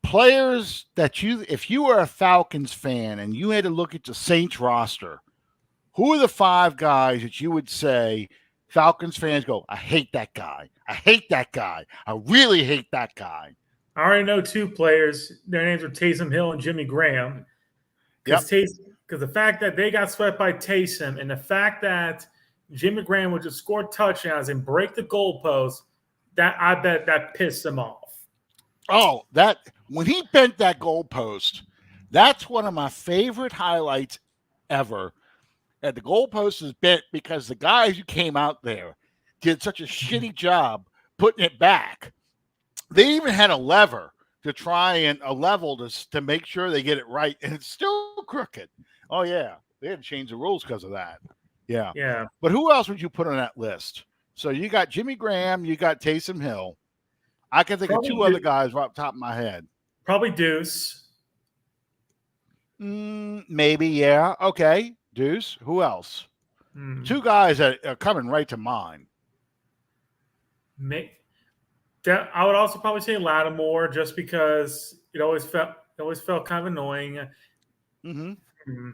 Players if you were a Falcons fan and you had to look at the Saints roster, who are the five guys that you would say Falcons fans go, I hate that guy. I hate that guy. I really hate that guy. I already know two players. Their names are Taysom Hill and Jimmy Graham. Yep. Because the fact that they got swept by Taysom and the fact that Jimmy Graham would just score touchdowns and break the goalpost, that I bet that pissed them off. Oh, that when he bent that goalpost, that's one of my favorite highlights ever. And the goalpost is bent because the guys who came out there did such a shitty job putting it back. They even had a lever to try and a level to make sure they get it right, and it's still crooked. Oh yeah, they had to change the rules because of that. Yeah. Yeah. But who else would you put on that list? So you got Jimmy Graham, you got Taysom Hill. I can think of two other guys right off the top of my head. Probably Deuce. Maybe, yeah. Okay, Deuce. Who else? Two guys that are coming right to mind. I would also probably say Lattimore, just because it always felt kind of annoying. Mm-hmm.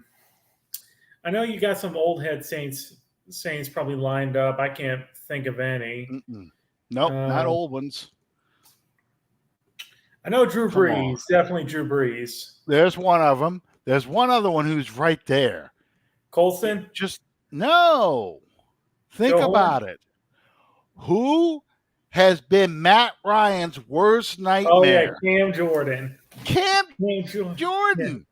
I know you got some old head Saints probably lined up. I can't think of any. Nope, not old ones. I know Drew Brees, definitely Drew Brees. There's one of them. There's one other one who's right there. Colson? Just no. Think about it. Who has been Matt Ryan's worst nightmare? Oh yeah, Cam Jordan. Cam Jordan.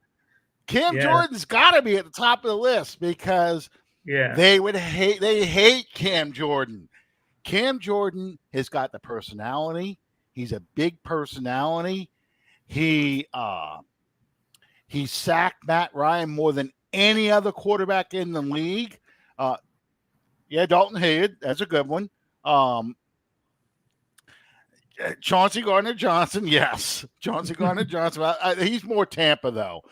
Cam Jordan's got to be at the top of the list because they hate Cam Jordan. Cam Jordan has got the personality. He's a big personality. He sacked Matt Ryan more than any other quarterback in the league. Dalton Hayes, that's a good one. Chauncey Gardner-Johnson, yes. Chauncey Gardner-Johnson. He's more Tampa, though.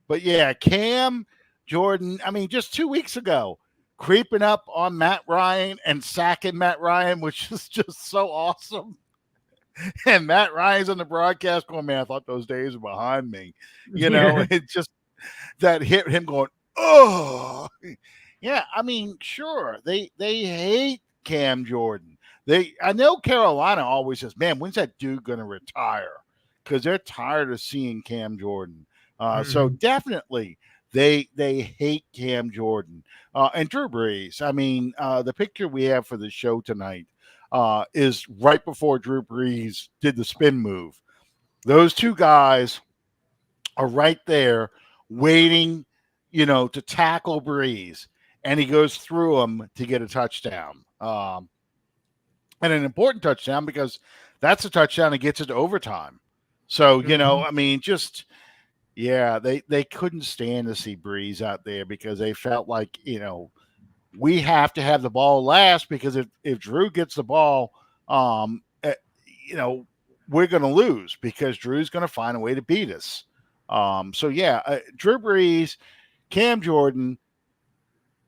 But yeah, Cam Jordan, I mean, just 2 weeks ago, creeping up on Matt Ryan and sacking Matt Ryan, which is just so awesome. And Matt Ryan's on the broadcast going, man, I thought those days were behind me. Yeah. It just that hit him going, oh. Yeah, I mean, sure, they hate Cam Jordan. I know Carolina always says, man, when's that dude going to retire? Because they're tired of seeing Cam Jordan. So Mhm. definitely they hate Cam Jordan and Drew Brees. I mean, the picture we have for the show tonight is right before Drew Brees did the spin move. Those two guys are right there waiting, to tackle Breeze, and he goes through them to get a touchdown. And an important touchdown because that's a touchdown that gets it to overtime. So, Mhm. I mean, just yeah, they couldn't stand to see Breeze out there because they felt like, we have to have the ball last because if Drew gets the ball, um, eh, you know, we're going to lose because Drew's going to find a way to beat us. So yeah, Drew Brees, Cam Jordan,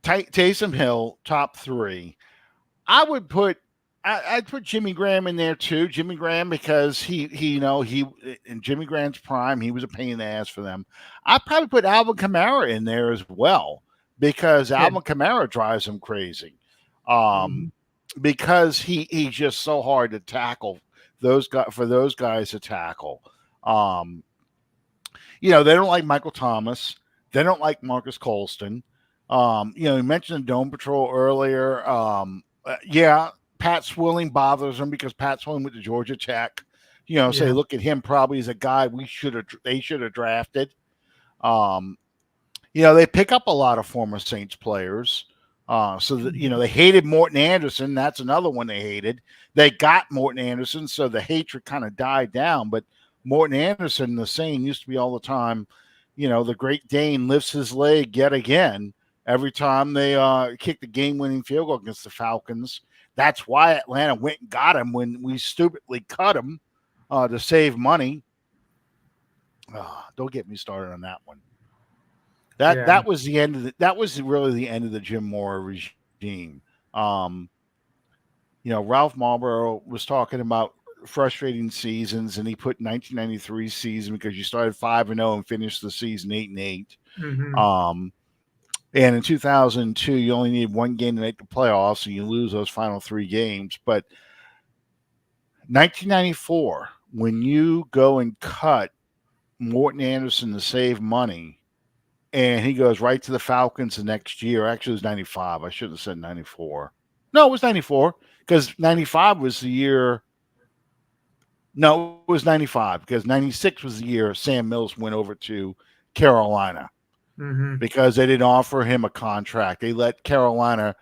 Taysom Hill, top three. I would put I'd put Jimmy Graham in there too. Jimmy Graham because he in Jimmy Graham's prime he was a pain in the ass for them. I'd probably put Alvin Kamara in there as well because Yeah. Alvin Kamara drives him crazy. Um, Mhm. because he's just so hard to tackle those guys to tackle. Um, they don't like Michael Thomas. They don't like Marcus Colston. You mentioned the Dome Patrol earlier. Yeah, Pat Swilling bothers them because Pat Swilling went to Georgia Tech. So they Yeah. look at him probably as a guy they should have drafted. Um, they pick up a lot of former Saints players. So that, Mhm. they hated Morton Anderson. That's another one they hated. They got Morton Anderson, so the hatred kind of died down. But Morton Anderson, the saying used to be all the time, the Great Dane lifts his leg yet again every time they kick the game-winning field goal against the Falcons. That's why Atlanta went and got him when we stupidly cut him to save money. Don't get me started on that one. That Yeah. that was the end of that was really the end of the Jim Mora regime. Um, Ralph Marlboro was talking about frustrating seasons, and he put 1993 season because you started 5-0 and finished the season 8-8. Mhm. Um, and in 2002, you only need one game to make the playoffs, and you lose those final three games. But 1994, when you go and cut Morton Anderson to save money, and he goes right to the Falcons the next year. Actually, it was 95. I shouldn't have said 94. No, it was 94 because 95 was the year. No, it was 95 because 96 was the year Sam Mills went over to Carolina Mhm. because they didn't offer him a contract. They let Carolina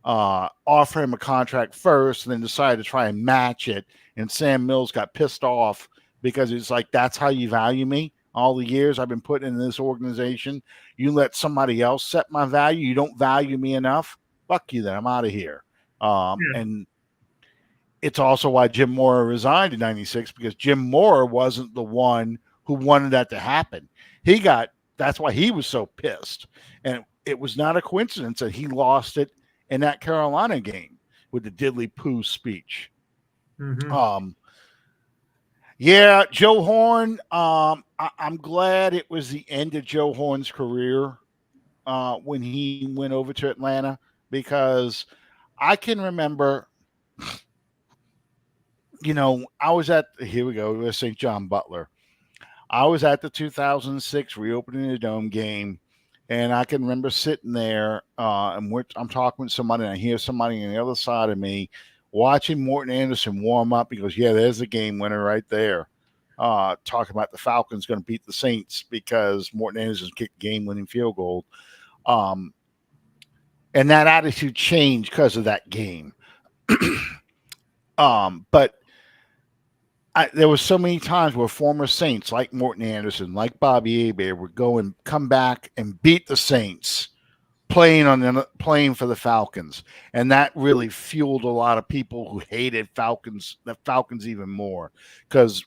offer him a contract first and then decided to try and match it. And Sam Mills got pissed off because it's like, that's how you value me all the years I've been putting in this organization. You let somebody else set my value. You don't value me enough. Fuck you then. I'm out of here. Yeah. And it's also why Jim Mora resigned in 96 because Jim Mora wasn't the one who wanted that to happen. That's why he was so pissed. And it was not a coincidence that he lost it in that Carolina game with the diddly poo speech. Mhm. Um, yeah, Joe Horn. I'm glad it was the end of Joe Horn's career when he went over to Atlanta because I can remember, I was at here we go with St. John Butler. I was at the 2006 reopening the Dome game, and I can remember sitting there and I'm talking with somebody, and I hear somebody on the other side of me watching Morton Anderson warm up. He goes, "Yeah, there's the game winner right there." Talking about the Falcons going to beat the Saints because Morton Anderson kicked game-winning field goal, um, and that attitude changed because of that game. But there was so many times where former Saints like Morton Anderson, like Bobby Abear, would go and come back and beat the Saints playing for the Falcons, and that really fueled a lot of people who hated the Falcons even more, because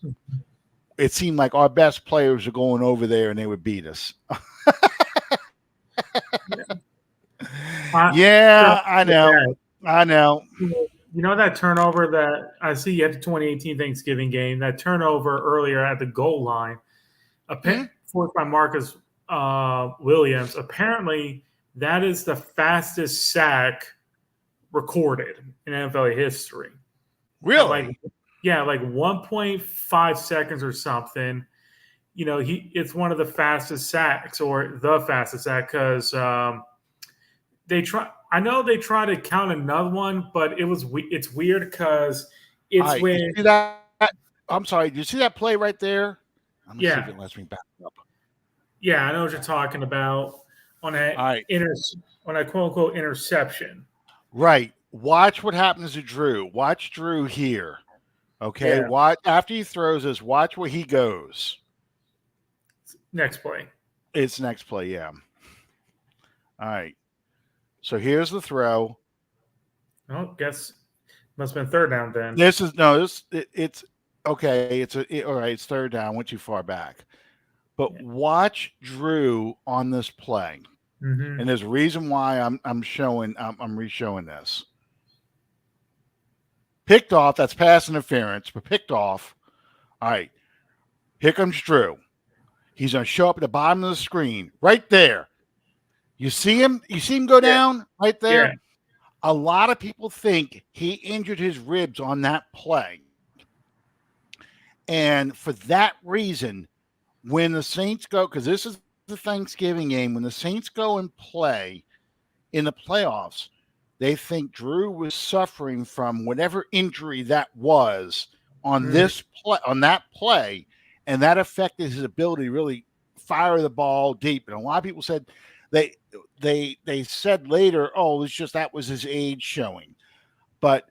it seemed like our best players are going over there and they would beat us. Yeah, I know. I know. You know that turnover that I see at the 2018 Thanksgiving game, that turnover earlier at the goal line, forced by Marcus Williams. Apparently, that is the fastest sack recorded in NFL history. Really? Like 1.5 seconds or something. You know, it's one of the fastest sacks, or the fastest sack, because they try. I know they try to count another one, but it's weird because it's when you see that. I'm sorry. Do you see that play right there? Let me see if it lets me back up. Yeah, I know what you're talking about on that on a quote unquote interception. Right. Watch what happens to Drew. Watch Drew here. Okay. Yeah. Watch after he throws this. Watch where he goes. Next play. It's next play. Yeah. All right. So here's the throw. Oh, guess must have been third down then. It's okay. All right. It's third down. Went too far back. But watch Drew on this play. Mm-hmm. And there's a reason why I'm re-showing this. Picked off, that's pass interference, but picked off. All right. Here comes Drew. He's going to show up at the bottom of the screen right there. You see him? You see him go down right there? Yeah. A lot of people think he injured his ribs on that play. And for that reason, when the Saints go, because this is the Thanksgiving game, when the Saints go and play in the playoffs, they think Drew was suffering from whatever injury that was on that play, and that affected his ability to really fire the ball deep. And a lot of people said they said later, oh, it's just that was his age showing. But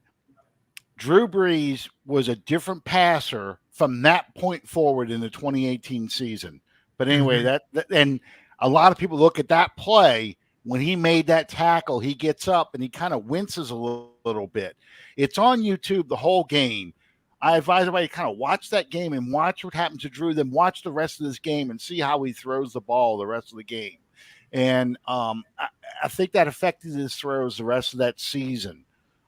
Drew Brees was a different passer from that point forward in the 2018 season. But anyway, that and a lot of people look at that play. When he made that tackle, he gets up and he kind of winces a little bit. It's on YouTube, the whole game. I advise everybody to kind of watch that game and watch what happened to Drew, then watch the rest of this game and see how he throws the ball the rest of the game. And I think that affected his throws the rest of that season.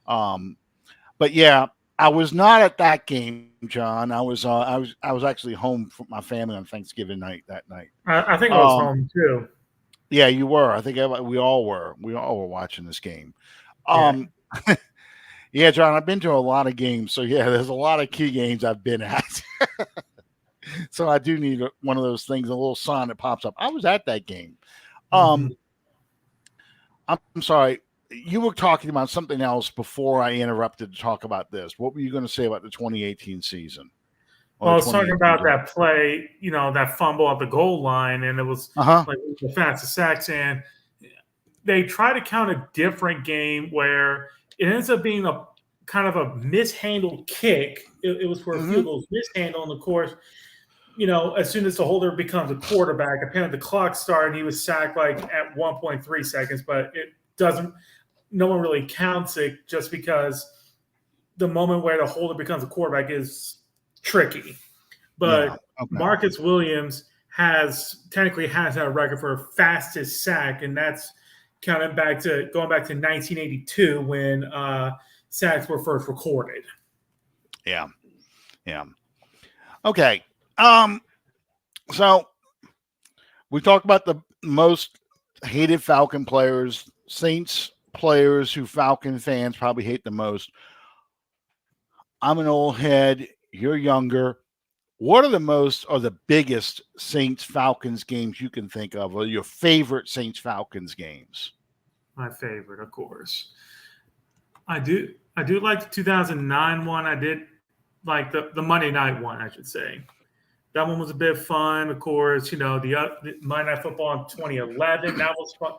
But yeah, I was not at that game, John. I was actually home with my family on Thanksgiving night that night. I think I was home too. Yeah, you were. I think we all were. We all were watching this game. Yeah, John, I've been to a lot of games. So, yeah, there's a lot of key games I've been at. So I do need one of those things, a little sign that pops up. I was at that game. I'm sorry. You were talking about something else before I interrupted to talk about this. What were you going to say about the 2018 season? Well, I was talking about that play, that fumble at the goal line, and it was like the fastest sacks. And they try to count a different game where it ends up being a kind of a mishandled kick. It was for a field goal mishandle, and of course, as soon as the holder becomes a quarterback, apparently the clock started, and he was sacked like at 1.3 seconds, but it doesn't. No one really counts it just because the moment where the holder becomes a quarterback is tricky. But Marcus Williams technically has that record for fastest sack, and that's going back to 1982 when sacks were first recorded. Yeah. Okay. So we talked about the most hated Falcon players, Saints players who Falcon fans probably hate the most. I'm an old head. You're younger. What are the biggest Saints Falcons games you can think of, or your favorite Saints Falcons games? My favorite, of course. I do like the 2009 one. I did like the Monday night one, I should say. That one was a bit fun, of course. The Monday Night Football in 2011. That was fun.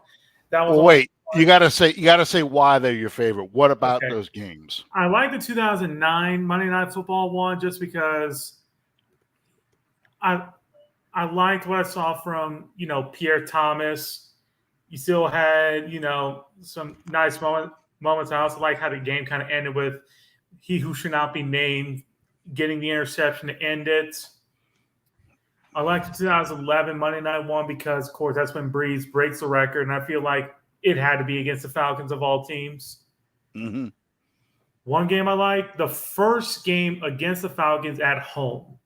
Wait, you gotta say why they're your favorite. What about those games? I like the 2009 Monday Night Football one just because I liked what I saw from Pierre Thomas, you still had, some nice moments. I also like how the game kind of ended with he who should not be named getting the interception to end it. I like the 2011 Monday Night one because, of course, that's when Breeze breaks the record, and I feel like it had to be against the Falcons of all teams. Mm-hmm. One game I like, the first game against the Falcons at home.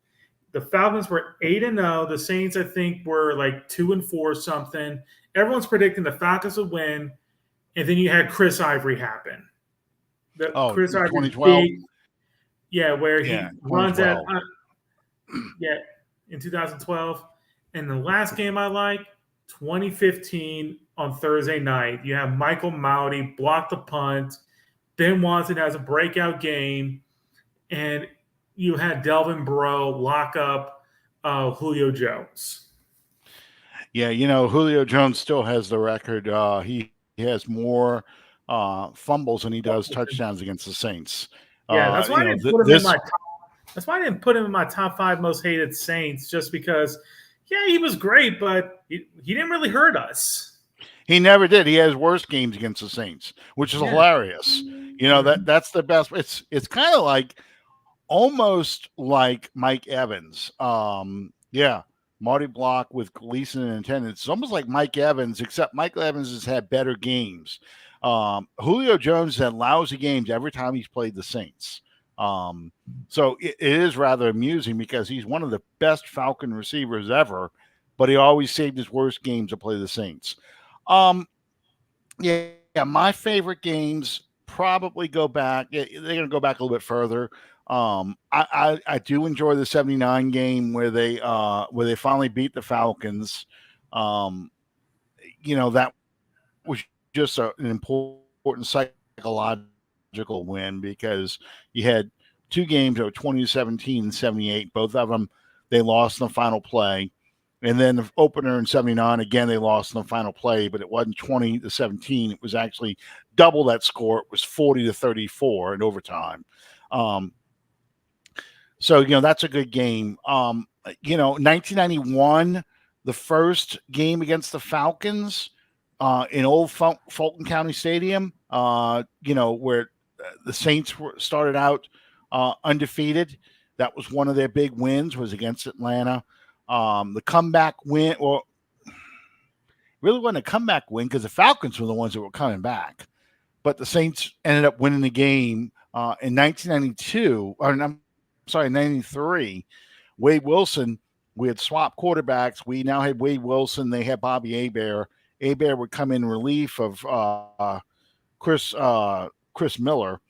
The Falcons were 8-0. The Saints, I think, were like 2-4 something. Everyone's predicting the Falcons would win, and then you had Chris Ivory happen. The Oh, Chris Ivory 2012. big, yeah, where Yeah, he runs at 2012. yeah in 2012. And the last game I like, 2015 on Thursday night. You have Michael Mauti block the punt. Ben Watson has a breakout game, and you had Delvin Breaux lock up Julio Jones. Yeah, Julio Jones still has the record. He has more fumbles than he does touchdowns against the Saints. Yeah, that's why I didn't put him in This my top. That's why I didn't put him in my top 5 most hated Saints, just because. Yeah, he was great, but he didn't really hurt us. he never did. He has worse games against the Saints, which is hilarious. That's the best. It's kind of like almost like Mike Evans. Yeah, Marty Block with Gleason and attendance. It's almost like Mike Evans, except Mike Evans has had better games. Julio Jones had lousy games every time he's played the Saints. So it is rather amusing because he's one of the best Falcon receivers ever, but he always saved his worst games to play the Saints. Yeah, my favorite games probably go back. They're going to go back a little bit further. I do enjoy the '79 game where they finally beat the Falcons. That was just an important psychological win because you had 2 games that were 20-17 and 78. Both of them they lost in the final play. And then the opener in '79, again, they lost in the final play, but it wasn't 20-17. It was actually double that score. It was 40-34 in overtime. So, that's a good game. 1991, the first game against the Falcons in old Fulton County Stadium, where the Saints started out undefeated. That was one of their big wins, was against Atlanta. The comeback win, or really wasn't a comeback win because the Falcons were the ones that were coming back. But the Saints ended up winning the game in 1992, or I'm sorry, 93. Wade Wilson, we had swapped quarterbacks. We now had Wade Wilson. They had Bobby Hebert. Hebert would come in relief of Chris Miller.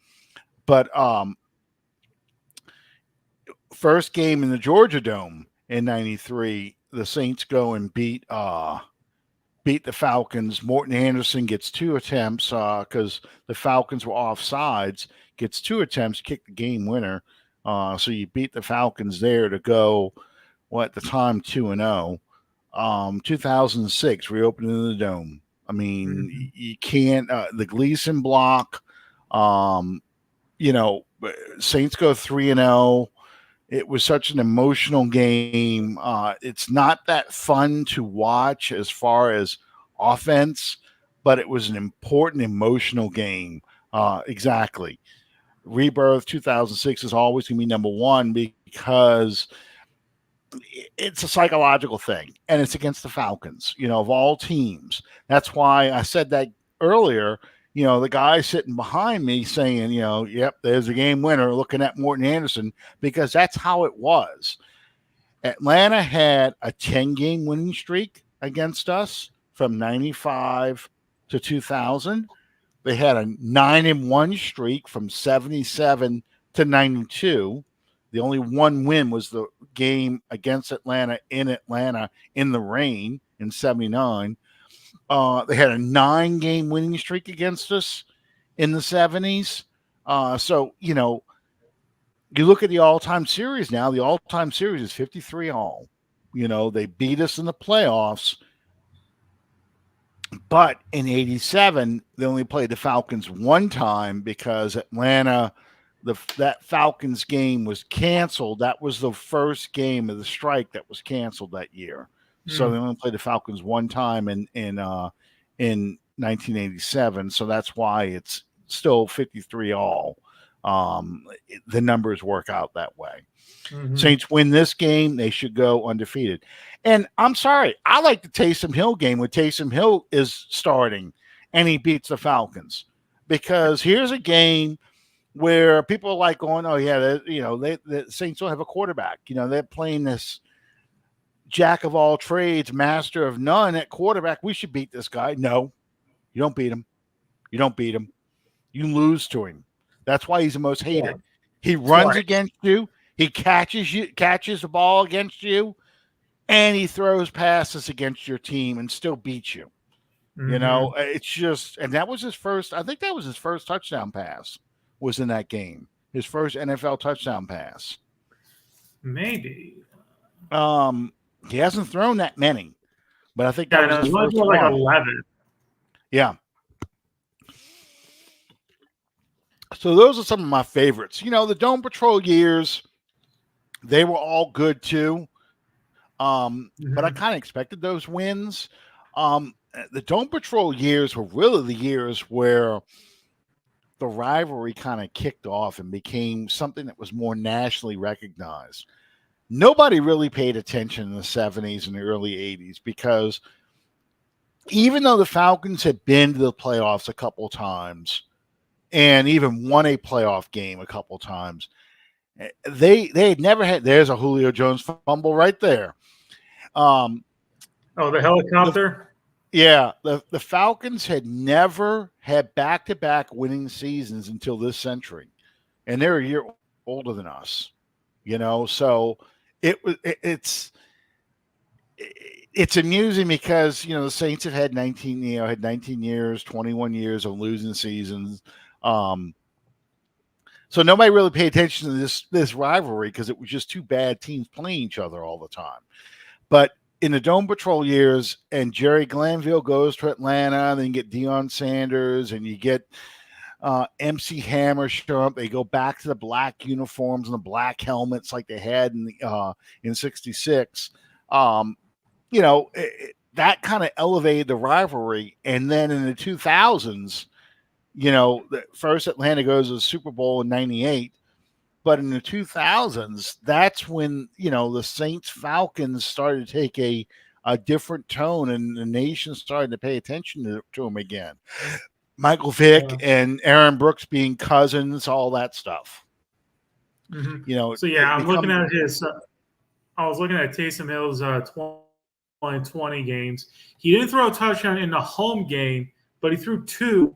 But first game in the Georgia Dome in '93, the Saints go and beat the Falcons. Morton Anderson gets 2 attempts because the Falcons were offsides. Gets 2 attempts, kick the game winner. So you beat the Falcons there to go, at the time 2-0. 2006 reopening of the Dome. I mean, you can't. The Gleason block. Saints go 3-0. It was such an emotional game. It's not that fun to watch as far as offense, but it was an important emotional game. Exactly. Rebirth 2006 is always going to be number 1 because it's a psychological thing, and it's against the Falcons, of all teams. That's why I said that earlier. The guy sitting behind me saying, yep, there's a game winner, looking at Morton Anderson, because that's how it was. Atlanta had a 10-game winning streak against us from 95 to 2000. They had a 9-1 streak from 77 to 92. The only one win was the game against Atlanta in the rain in '79. They had a 9-game winning streak against us in the '70s. So, you look at the all-time series now. The all-time series is 53-all. They beat us in the playoffs. But in '87, they only played the Falcons one time because Atlanta, that Falcons game was canceled. That was the first game of the strike that was canceled that year. So they only played the Falcons one time in in 1987. So that's why it's still 53 all. The numbers work out that way. Mm-hmm. Saints win this game, they should go undefeated. And I'm sorry, I like the Taysom Hill game when Taysom Hill is starting and he beats the Falcons. Because here's a game where people are like going, oh, yeah, the Saints don't have a quarterback. They're playing this jack of all trades, master of none at quarterback. We should beat this guy. No, you don't beat him. You don't beat him. You lose to him. That's why he's the most Yeah. hated. He runs against you. He catches the ball against you, and he throws passes against your team and still beats you. Mm-hmm. It's just, and that was his first. I think that was his first touchdown pass. Was in that game. His first NFL touchdown pass. Maybe. He hasn't thrown that many, but I think Yeah, that I was know. his He was first like one. 11. Yeah. So those are some of my favorites. The Dome Patrol years, they were all good too. But I Mm-hmm. kind of expected those wins. The Dome Patrol years were really the years where the rivalry kind of kicked off and became something that was more nationally recognized. Nobody really paid attention in the 70s and the early 80s because even though the Falcons had been to the playoffs a couple times and even won a playoff game a couple times, they had never had. There's a Julio Jones fumble right there. Um, Oh, the the helicopter? Yeah, the Falcons had never had back-to-back winning seasons until this century, and they're a year older than us. So it's amusing because the Saints have had 19 years, 21 years of losing seasons. Um, so nobody really paid attention to this rivalry because it was just two bad teams playing each other all the time. But in the Dome Patrol years, and Jerry Glanville goes to Atlanta, then you get Deion Sanders, and you get MC Hammer show up. They go back to the black uniforms and the black helmets like they had in '66. That kind of elevated the rivalry. And then in the 2000s, first Atlanta goes to the Super Bowl in '98. But in the 2000s, that's when, the Saints Falcons started to take a different tone and the nation started to pay attention to them again. Michael Vick Yeah. and Aaron Brooks being cousins, all that stuff. Mm-hmm. So It yeah, I'm looking becomes, at his. I was looking at Taysom Hill's 2020 games. He didn't throw a touchdown in the home game, but he threw two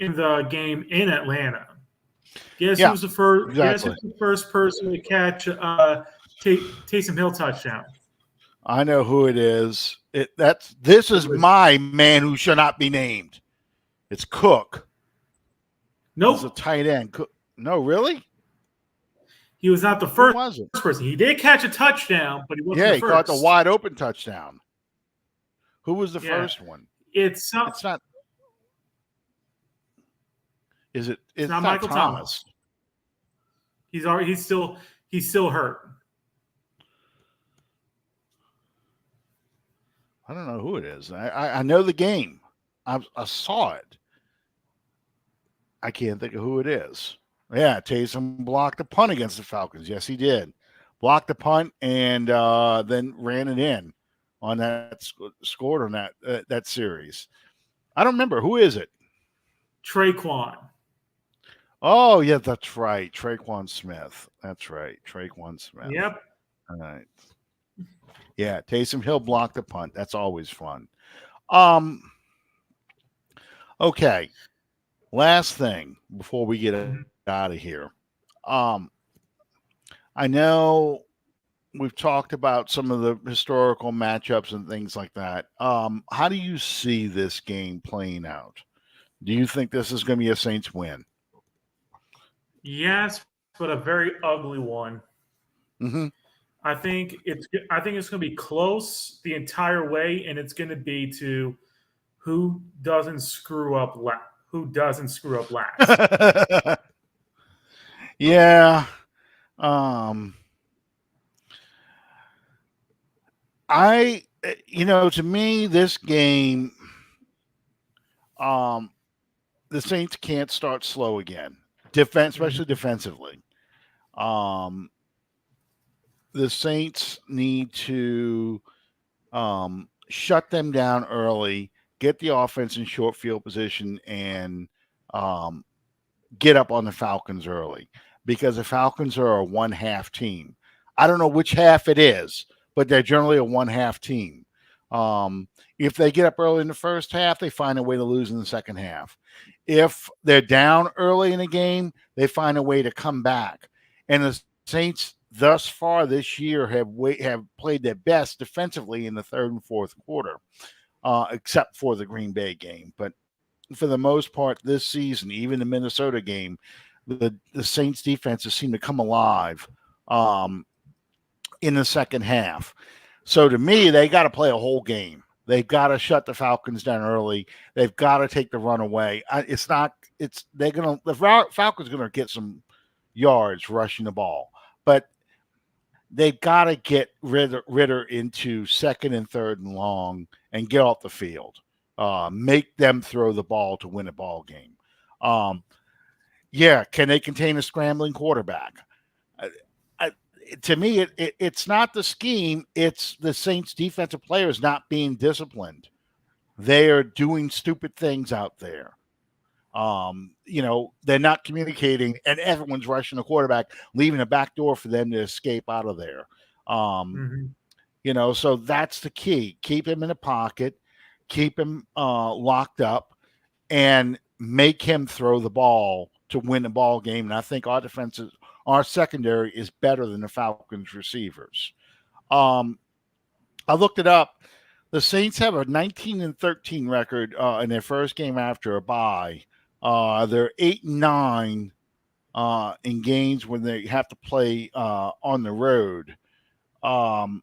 in the game in Atlanta. Guess yeah, who's the first? Guess exactly. who's the first person to catch Taysom Hill touchdown? I know who it is. This It is was my man who should not be named. It's Cook. It's a nope. tight end. Cook. No, really? He was not the Who first was it? person. He did catch a touchdown, but he wasn't Yeah, the he caught the first. wide open touchdown. Who was the Yeah, first one? it's not. It's not. Is it? It's It's not not Michael Thomas. Thomas. He's still hurt. I don't know who it is. I know the game. I saw it. I can't think of who it is. Yeah, Taysom blocked a punt against the Falcons. Yes, he did. Blocked the punt and then ran it in on that scored on that series. I don't remember who is it. Traquan. Oh yeah, that's right. Traquan Smith. That's right. Traquan Smith. Yep. All right. Yeah, Taysom Hill blocked the punt. That's always fun. Um. Okay. Last thing before we get out of here. Um. I know we've talked about some of the historical matchups and things like that. How do you see this game playing out? Do you think this is going to be a Saints win? Yes, but a very ugly one. Mm-hmm. I think it's going to be close the entire way, and it's going to be to who doesn't screw up last. Yeah. Um. To me, this game, Um, the Saints can't start slow again, defense, especially Mhm. defensively. Um, the Saints need to shut them down early, get the offense in short field position, and um, get up on the Falcons early because the Falcons are a one half team. I don't know which half it is, but they're generally a one half team. If they get up early in the first half, they find a way to lose in the second half. If they're down early in a game, they find a way to come back. And the Saints thus far this year have played their best defensively in the third and fourth quarter, except for the Green Bay game. But for the most part this season, even the Minnesota game, the Saints defenses seem to come alive um, in the second half. So to me, they got to play a whole game. They've got to shut the Falcons down early. They've got to take the run away. It's not. It's they're gonna the Falcons gonna get some yards rushing the ball, but they've got to get Ritter into second and third and long and get off the field. Make them throw the ball to win a ball game. Um, yeah, can they contain a scrambling quarterback? I, I, to me, it's not the scheme. It's the Saints' defensive players not being disciplined. They are doing stupid things out there. They're not communicating, and everyone's rushing the quarterback, leaving a back door for them to escape out of there. Um, Mhm. so that's the key. Keep him in the pocket, keep him locked up, and make him throw the ball to win the ball game. And I think our secondary is better than the Falcons receivers. Um, I looked it up. The Saints have a 19-13 record in their first game after a bye. They're 8-9 in games when they have to play on the road. Um,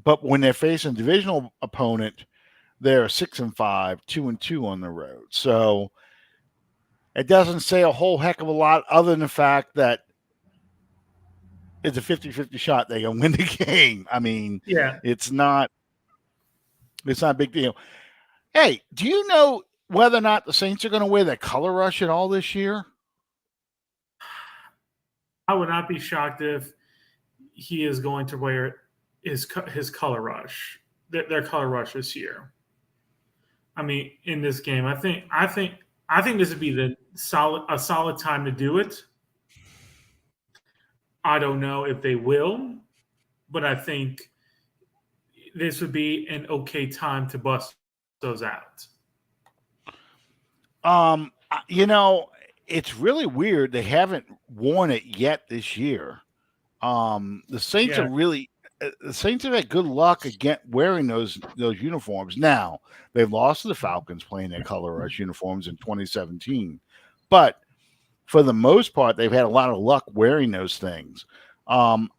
but when they're facing a divisional opponent, they're 6-5, 2-2 on the road. So it doesn't say a whole heck of a lot other than the fact that it's a 50-50 shot they can win the game. I mean, Yeah, it's not a big deal. Hey, do you know whether or not the Saints are going to wear their color rush at all this year? I would not be shocked if he is going to wear his color rush, their color rush this year. I mean, in this game, I think this would be a solid time to do it. I don't know if they will, but I think this would be an okay time to bust those out. Um, you know, it's really weird. They haven't worn it yet this year. The Saints are Yeah. really the Saints have had good luck again wearing those uniforms. Now they've lost to the Falcons playing their color rush uniforms in 2017, but for the most part, they've had a lot of luck wearing those things. Um,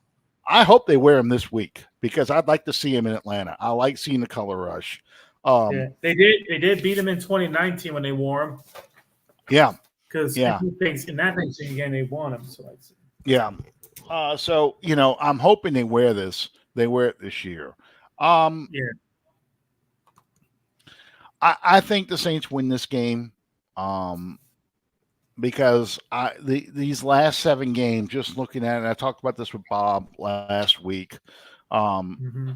I hope they wear them this week because I'd like to see them in Atlanta. I like seeing the color rush. Yeah, Um, they did beat them in 2019 when they wore them yeah, because yeah, in that thing again they won them. So yeah. So I'm hoping they wear this. They wear it this year. Um, yeah, I think the Saints win this game um, because these last 7 games, just looking at it, I talked about this with Bob last week. Um, mm-hmm.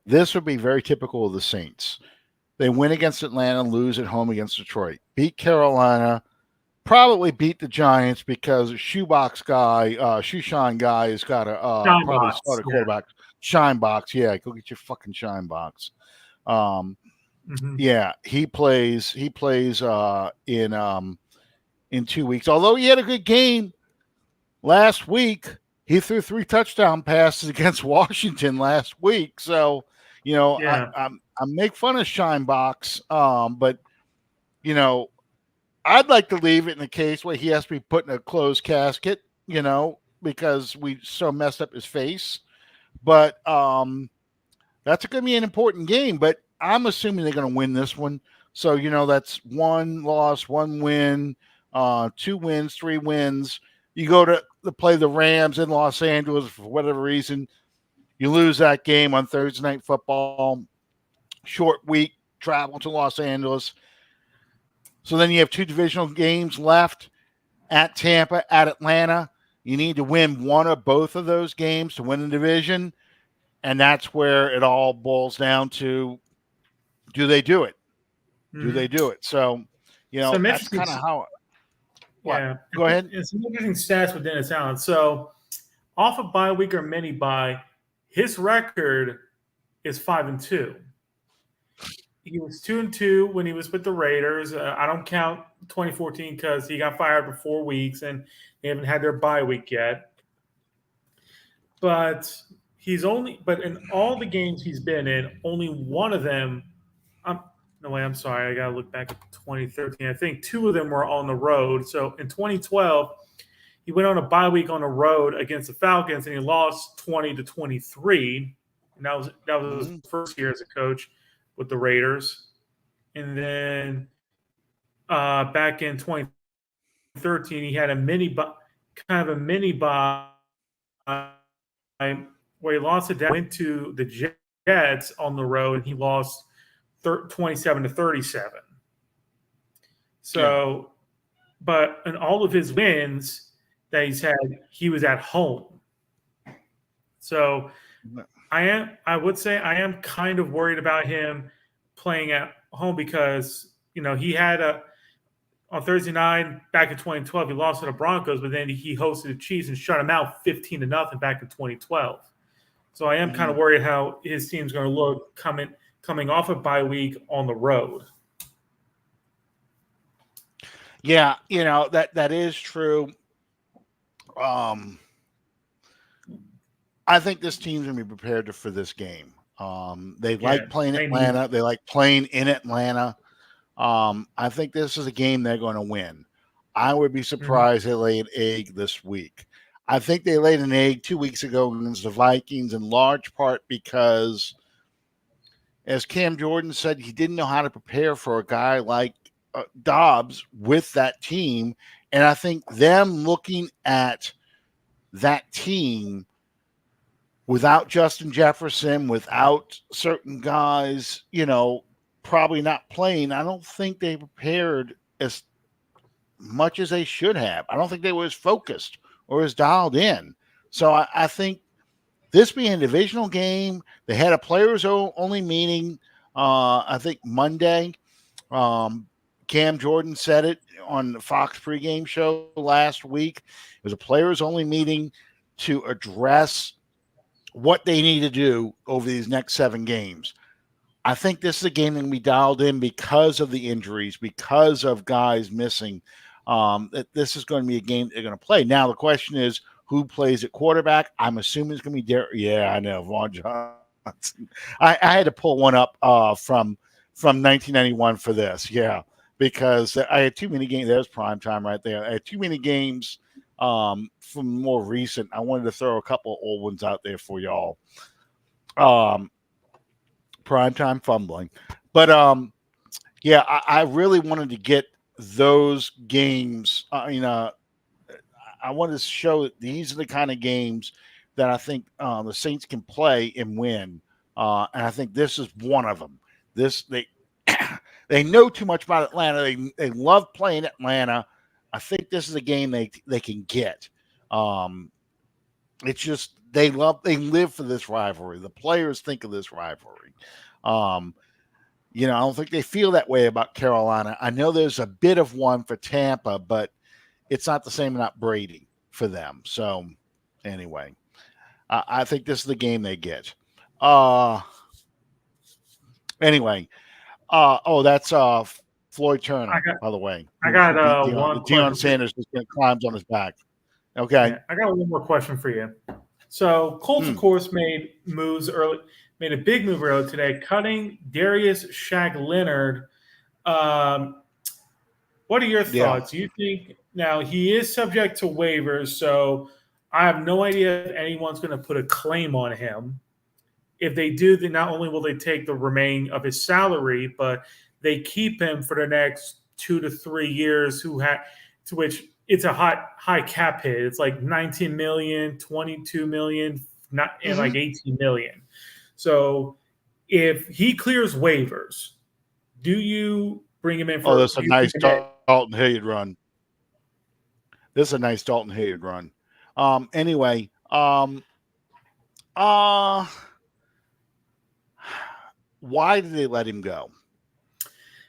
this would be very typical of the Saints. They win against Atlanta, lose at home against Detroit, beat Carolina, probably beat the Giants because Shoeshine guy has got to John probably Box. start a Yeah. quarterback. Shine box, yeah, go get your fucking shine box. Um, Mm-hmm. yeah, he plays. He plays in 2 weeks. Although he had a good game last week, he threw 3 touchdown passes against Washington last week. So, Yeah. I make fun of Shine Box, but you know, I'd like to leave it in the case where he has to be put in a closed casket, because we so messed up his face. But that's going to be an important game. But I'm assuming they're going to win this one. So that's 1 loss, 1 win, 2 wins, 3 wins. You go to play the Rams in Los Angeles for whatever reason. You lose that game on Thursday Night Football. Short week, travel to Los Angeles. So then you have 2 divisional games left at Tampa, at Atlanta. You need to win one or both of those games to win the division. And that's where it all boils down to, do they do it? Do they do it? So, Some that's interesting, kind of how. What? yeah, Go ahead. and some interesting stats with Dennis Allen. So, off of bye week or mini bye, his record is 5-2. He was 2-2 when he was with the Raiders. I don't count 2014 because he got fired for 4 weeks and they haven't had their bye week yet. But in all the games he's been in, only one of them. No way. I'm sorry. I gotta look back at 2013. I think 2 of them were on the road. So in 2012, he went on a bye week on the road against the Falcons and he lost 20-23. And that was his first year as a coach with the Raiders. And then back in 2013, he had kind of a mini bye where he lost it down, went to the Jets on the road, and he lost 27-37. So, but in all of his wins that he's had, he was at home. So I would say I am kind of worried about him playing at home because, he had on Thursday night back in 2012, he lost to the Broncos, but then he hosted the Chiefs and shut them out 15-0 back in 2012. So I am kind of worried how his team's going to look coming off a bye week on the road. Yeah, that is true. I think this team's going to be prepared for this game. They like playing Atlanta. They like playing in Atlanta. I think this is a game they're going to win. I would be surprised they lay an egg this week. I think they laid an egg 2 weeks ago against the Vikings in large part because, as Cam Jordan said, he didn't know how to prepare for a guy like Dobbs with that team. And I think them looking at that team without Justin Jefferson, without certain guys, probably not playing, I don't think they prepared as much as they should have. I don't think they were as focused or as dialed in. So I think this being a divisional game, they had a players only meeting, I think Monday. Cam Jordan said it on the Fox pregame show last week. It was a players only meeting to address what they need to do over these next 7 games. I think this is a game that can be dialed in because of the injuries, because of guys missing. That this is going to be a game they're going to play. Now, the question is, who plays at quarterback? I'm assuming it's going to be Derek. Yeah, I know, Vaughn Johnson. I had to pull one up from 1991 for this. Yeah, because I had too many games. There's prime time right there. I had too many games from more recent. I wanted to throw a couple old ones out there for y'all. Primetime fumbling. But yeah, I really wanted to get those games. I wanted to show that these are the kind of games that I think the Saints can play and win. And I think this is one of them. They know too much about Atlanta. They love playing Atlanta. I think this is a game they can get. It's just they live for this rivalry. The players think of this rivalry. I don't think they feel that way about Carolina. I know there's a bit of one for Tampa, but it's not the same, not Brady for them. So anyway, I think this is the game they get. Anyway, that's Floyd Turner, by the way. I got one. Deion Sanders just climbs on his back. Okay. Yeah, I got one more question for you. So Colts, of course, made a big move early today, cutting Darius Shaq Leonard. What are your thoughts? Do you think now he is subject to waivers, so I have no idea if anyone's going to put a claim on him. If they do, then not only will they take the remaining of his salary, but they keep him for the next 2 to 3 years, to which it's a high cap hit. It's like 19 million, 22 million, and like 18 million. So if he clears waivers, do you bring him in Oh, for that's a using nice an edge. Dalton Hilliard run. This is a nice Dalton Hilliard run. Anyway, uh, why did they let him go?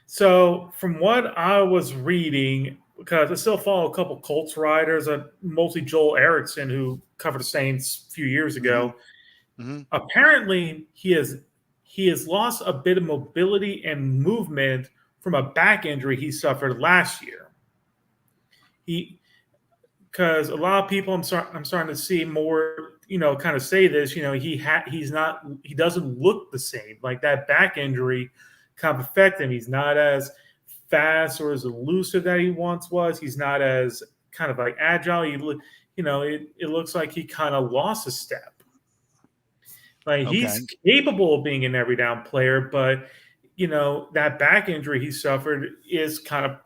So, from what I was reading, because I still follow a couple Colts writers, mostly Joel Erickson, who covered the Saints a few years Mm-hmm. ago. Mm-hmm. Apparently, he has lost a bit of mobility and movement from a back injury he suffered last year. He because a lot of people I'm starting to see more, kind of say this. He doesn't look the same. Like that back injury kind of affected him. He's not as fast or as elusive that he once was. He's not as kind of like agile. It looks like he kind of lost a step. Like Okay. he's capable of being an every down player, but that back injury he suffered is kind of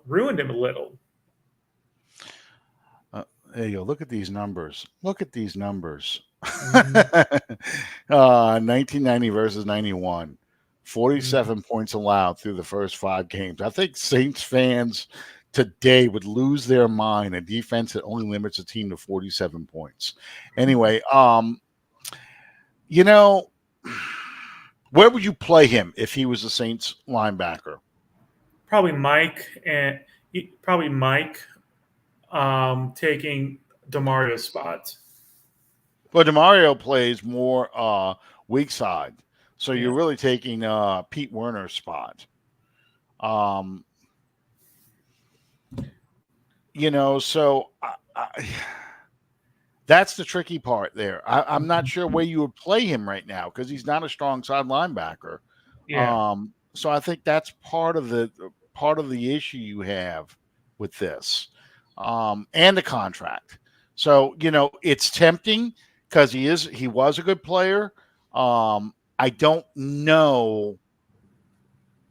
ruined him a little. There you go. Look at these numbers. Look at these numbers. Mhm. 1990 versus 91. Mhm. 47 points allowed through the first 5 games. I think Saints fans today would lose their mind. A defense that only limits a team to 47 points. Anyway, you know, where would you play him if he was a Saints linebacker? Probably Mike taking Demario's spot. Well, Demario plays more weak side. So you're Yeah. really taking Pete Werner's spot. Um, so that's the tricky part there. I'm not sure where you would play him right now because he's not a strong side linebacker. Yeah. So I think that's part of the issue you have with this, and the contract. So it's tempting because he was a good player. I don't know.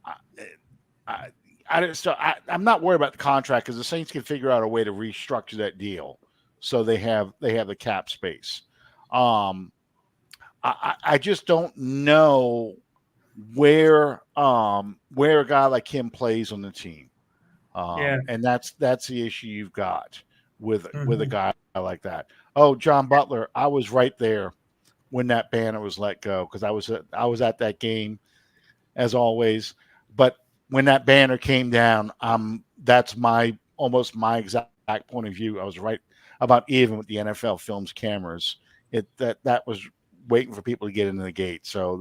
I, I, I'm not worried about the contract because the Saints can figure out a way to restructure that deal so they have the cap space. Um, I just don't know where a guy like him plays on the team, Yeah. and that's the issue you've got with a Mhm. guy like that. Oh, John Butler, I was right there when that banner was let go because I was at that game as always. But when that banner came down, that's almost my exact point of view. I was right about even with the NFL films cameras. That was waiting for people to get into the gate. So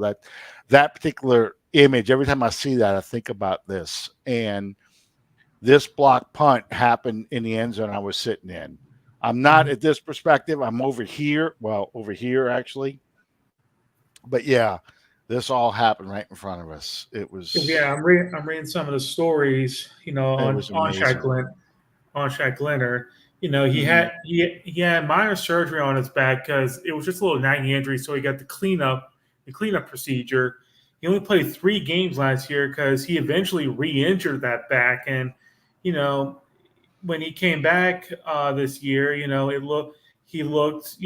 that particular image, every time I see that, I think about this. And this block punt happened in the end zone I was sitting in. I'm not Mhm. at this perspective. I'm over here. Well, over here actually. But yeah, this all happened right in front of us. It 'Cause, was yeah, I'm reading some of the stories, it on was amazing. Shaq Leonard. He Hmm. had minor surgery on his back because it was just a little nagging injury. So he got the cleanup procedure. He only played 3 games last year because he eventually re-injured that back. And you know, when he came back this year, he looked, he looked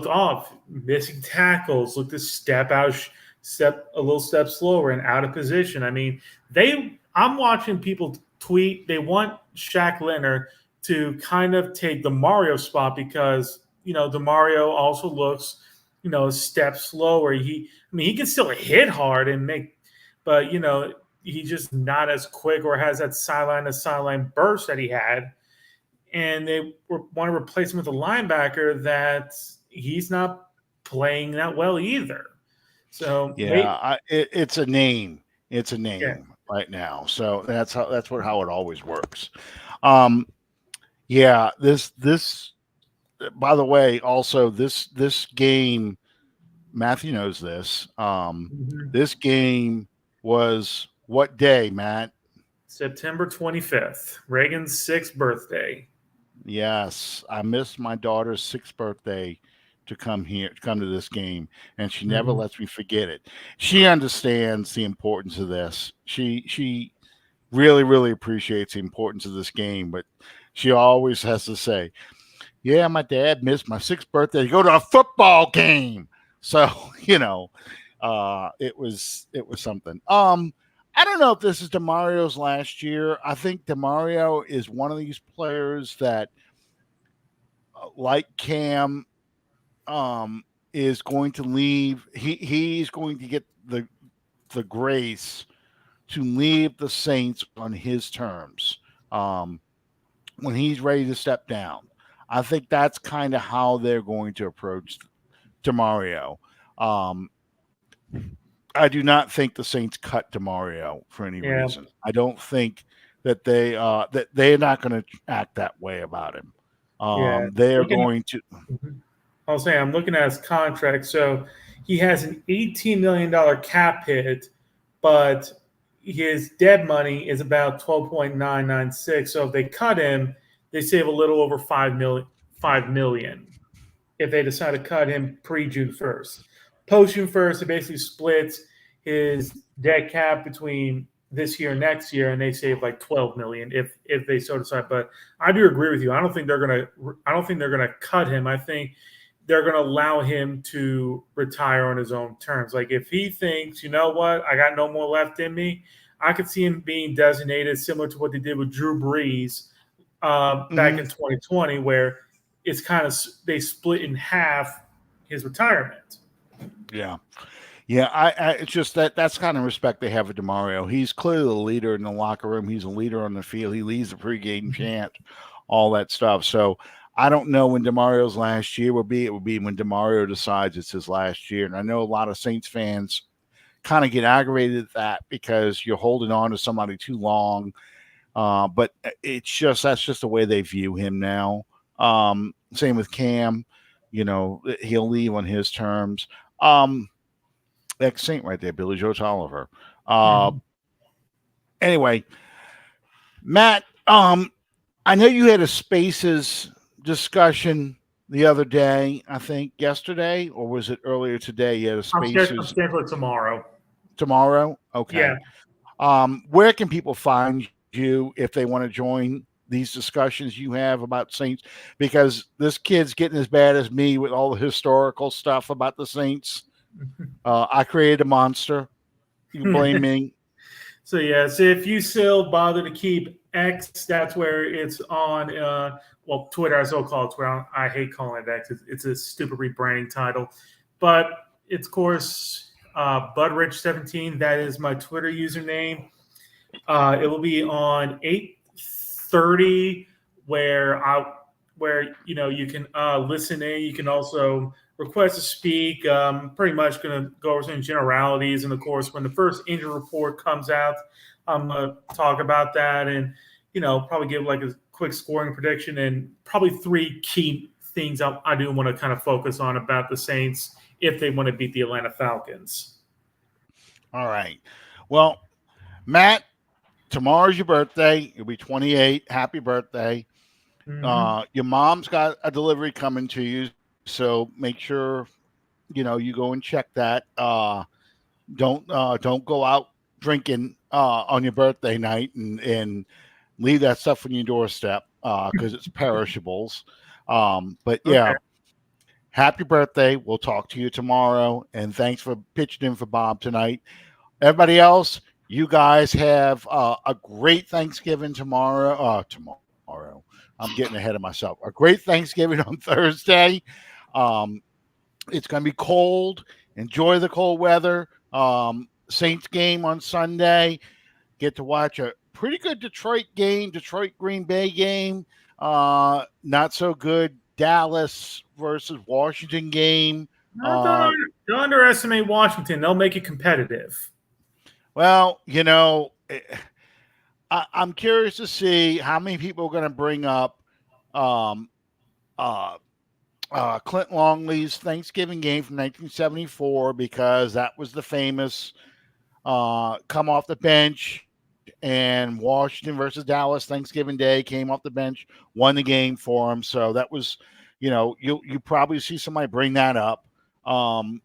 off, missing tackles, looked a step a little step slower and out of position. I mean, I'm watching people tweet they want Shaq Leonard to kind of take the Mario spot because Demario also looks a step slower. He can still hit hard and make, but he's just not as quick or has that sideline to sideline burst that he had, and they want to replace him with a linebacker that he's not playing that well either. So Yeah, they, it's a name. It's a yeah, name right how it always works. Um, yeah, this by the way, also this game, Matthew knows this. mhm. This game was what day, Matt? September 25th, Reagan's 6th birthday. Yes, I missed my daughter's 6th birthday to come to this game, and she never Mhm. lets me forget it. She understands the importance of this. She really really appreciates the importance of this game, but she always has to say, "Yeah, my dad missed my 6th birthday to go to a football game." So you know, It was something. I don't know if this is Demario's last year. I think Demario is one of these players that, like Cam, is going to leave. He's going to get the grace to leave the Saints on his terms, when he's ready to step down. I think that's kind of how they're going to approach Demario. Um, I do not think the Saints cut Demario for any Yeah, reason. I don't think that they're not going to act that way about him. yeah. They are Looking, going to. mhm. I'll say I'm looking at his contract. So he has an $18 million cap hit, but his dead money is about 12.996. So if they cut him, they save a little over 5 million. 5 million if they decide to cut him pre June 1st. Post June 1st, it basically splits his dead cap between this year and next year, and they save like 12 million if they so decide. But I do agree with you. I don't think they're gonna cut him. I think they're gonna allow him to retire on his own terms. Like if he thinks, you know what, I got no more left in me, I could see him being designated similar to what they did with Drew Brees back Mhm. in 2020, where it's kind of they split in half his retirement. Yeah. Yeah, it's just that's kind of respect they have for Demario. He's clearly a leader in the locker room. He's a leader on the field. He leads the pregame Mhm. chant, all that stuff. So I don't know when Demario's last year will be. It will be when Demario decides it's his last year. And I know a lot of Saints fans kind of get aggravated at that because you're holding on to somebody too long. But it's just that's just the way they view him now. Same with Cam. He'll leave on his terms. Ex Saint right there, Billy Joe Tolliver. Uh, Mhm. anyway, Matt, I know you had a Spaces discussion the other day. I think yesterday, or was it earlier today? You had a I'm Spaces scheduled tomorrow. tomorrow. Yeah. Okay. Where can people find you if they want to join these discussions you have about Saints? Because this kid's getting as bad as me with all the historical stuff about the Saints. I created a monster. You can blame me. So yeah, so if you still bother to keep X, that's where it's on. Well, Twitter, I still call it Twitter. I hate calling it X. It's a stupid rebranding title, but it's of course Budrich17. That is my Twitter username. It will be on 8:30, where you can listen in. You can also request to speak. Pretty much going to go over some generalities, and of course, when the first injury report comes out, I'm going to talk about that, and probably give like a quick scoring prediction, and probably three key things I do want to kind of focus on about the Saints if they want to beat the Atlanta Falcons. All right. Well, Matt, tomorrow's your birthday. You'll be 28. Happy birthday. Mm-hmm. Your mom's got a delivery coming to you, so make sure you go and check that. Don't go out drinking on your birthday night and leave that stuff on your doorstep because it's perishables. But Okay. yeah, happy birthday. We'll talk to you tomorrow, and thanks for pitching in for Bob tonight. Everybody else, you guys have a great Thanksgiving tomorrow. Tomorrow, I'm getting ahead of myself. A great Thanksgiving on Thursday. Um, it's going to be cold. Enjoy the cold weather. Saints game on Sunday. Get to watch a pretty good Detroit game, Detroit Green Bay game. Not so good Dallas versus Washington game. No, Uh, don't underestimate Washington. They'll make it competitive. well, I'm curious to see how many people are going to bring up um, uh, Clint Longley's Thanksgiving game from 1974 because that was the famous come off the bench and Washington versus Dallas Thanksgiving Day came off the bench, won the game for him. So that was, you probably see somebody bring that up. Um,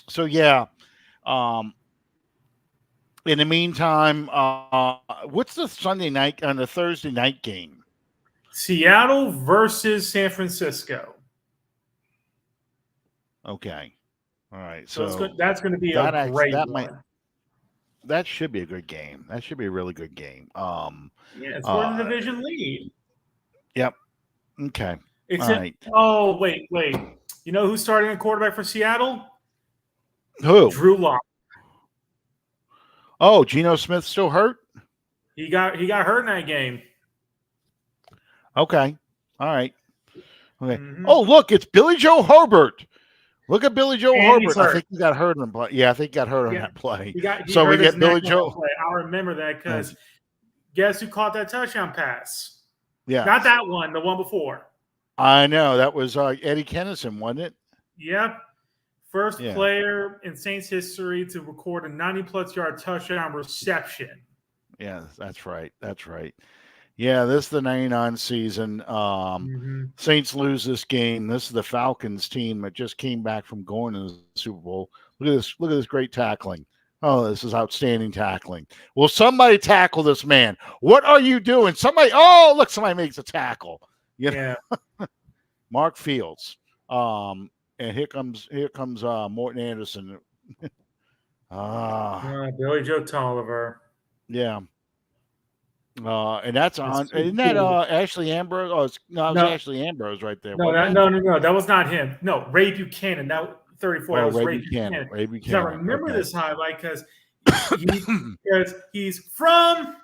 so yeah. Um, in the meantime, what's the Sunday night and the Thursday night game? Seattle versus San Francisco. Okay. All right. So So that's going to be a great one. That should be a good game. That should be a really good game. Yeah, it's for the division lead. Yep. Okay. It's all right. Oh, wait. You know who's starting a quarterback for Seattle? Who? Drew Lock. Oh, Geno Smith still hurt? He got hurt in that game. Okay. All right. Okay. Mm-hmm. Oh, look, it's Billy Joe Herbert. Look at Billy Joe Herbert. I think he got hurt on play. Yeah, I think he got hurt on that play. So we get Billy Joe. Play. I remember that because guess who caught that touchdown pass? Yeah. Not that one, the one before. I know. That was Eddie Kennison, wasn't it? Yep. First player in Saints history to record a 90-plus yard touchdown reception. Yeah, that's right. That's right. Yeah, this is the 99 season. Saints lose this game. This is the Falcons team that just came back from going to the Super Bowl. Look at this. Look at this great tackling. Oh, this is outstanding tackling. Will somebody tackle this man? What are you doing? Somebody makes a tackle. Yeah. Mark Fields. And here comes Morton Anderson. Billy Joe Tolliver. Yeah. And that's on. Isn't that Ashley Ambrose? Oh, it was Ashley Ambrose right there. No, that was not him. No, Ray Buchanan. That 34. That was Ray Buchanan. Ray Buchanan. I remember this highlight because he's from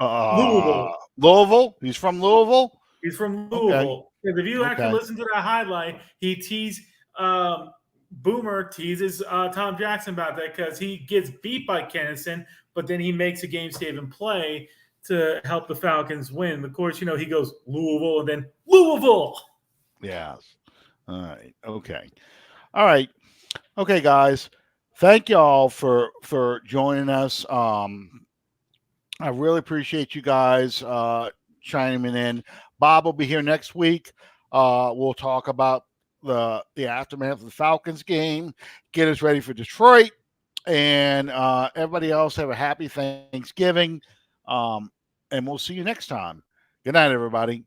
Louisville. He's from Louisville. He's from Louisville. Okay. If you actually listen to that highlight, he teased. Boomer teases Tom Jackson about that because he gets beat by Kennison, but then he makes a game-saving play to help the Falcons win. Of course, he goes Louisville and then Louisville. Yes. All right. Okay. All right. Okay, guys. Thank y'all for joining us. I really appreciate you guys chiming in. Bob will be here next week. We'll talk about the aftermath of the Falcons game, get us ready for Detroit, and everybody else have a happy Thanksgiving, and we'll see you next time. Good night, everybody.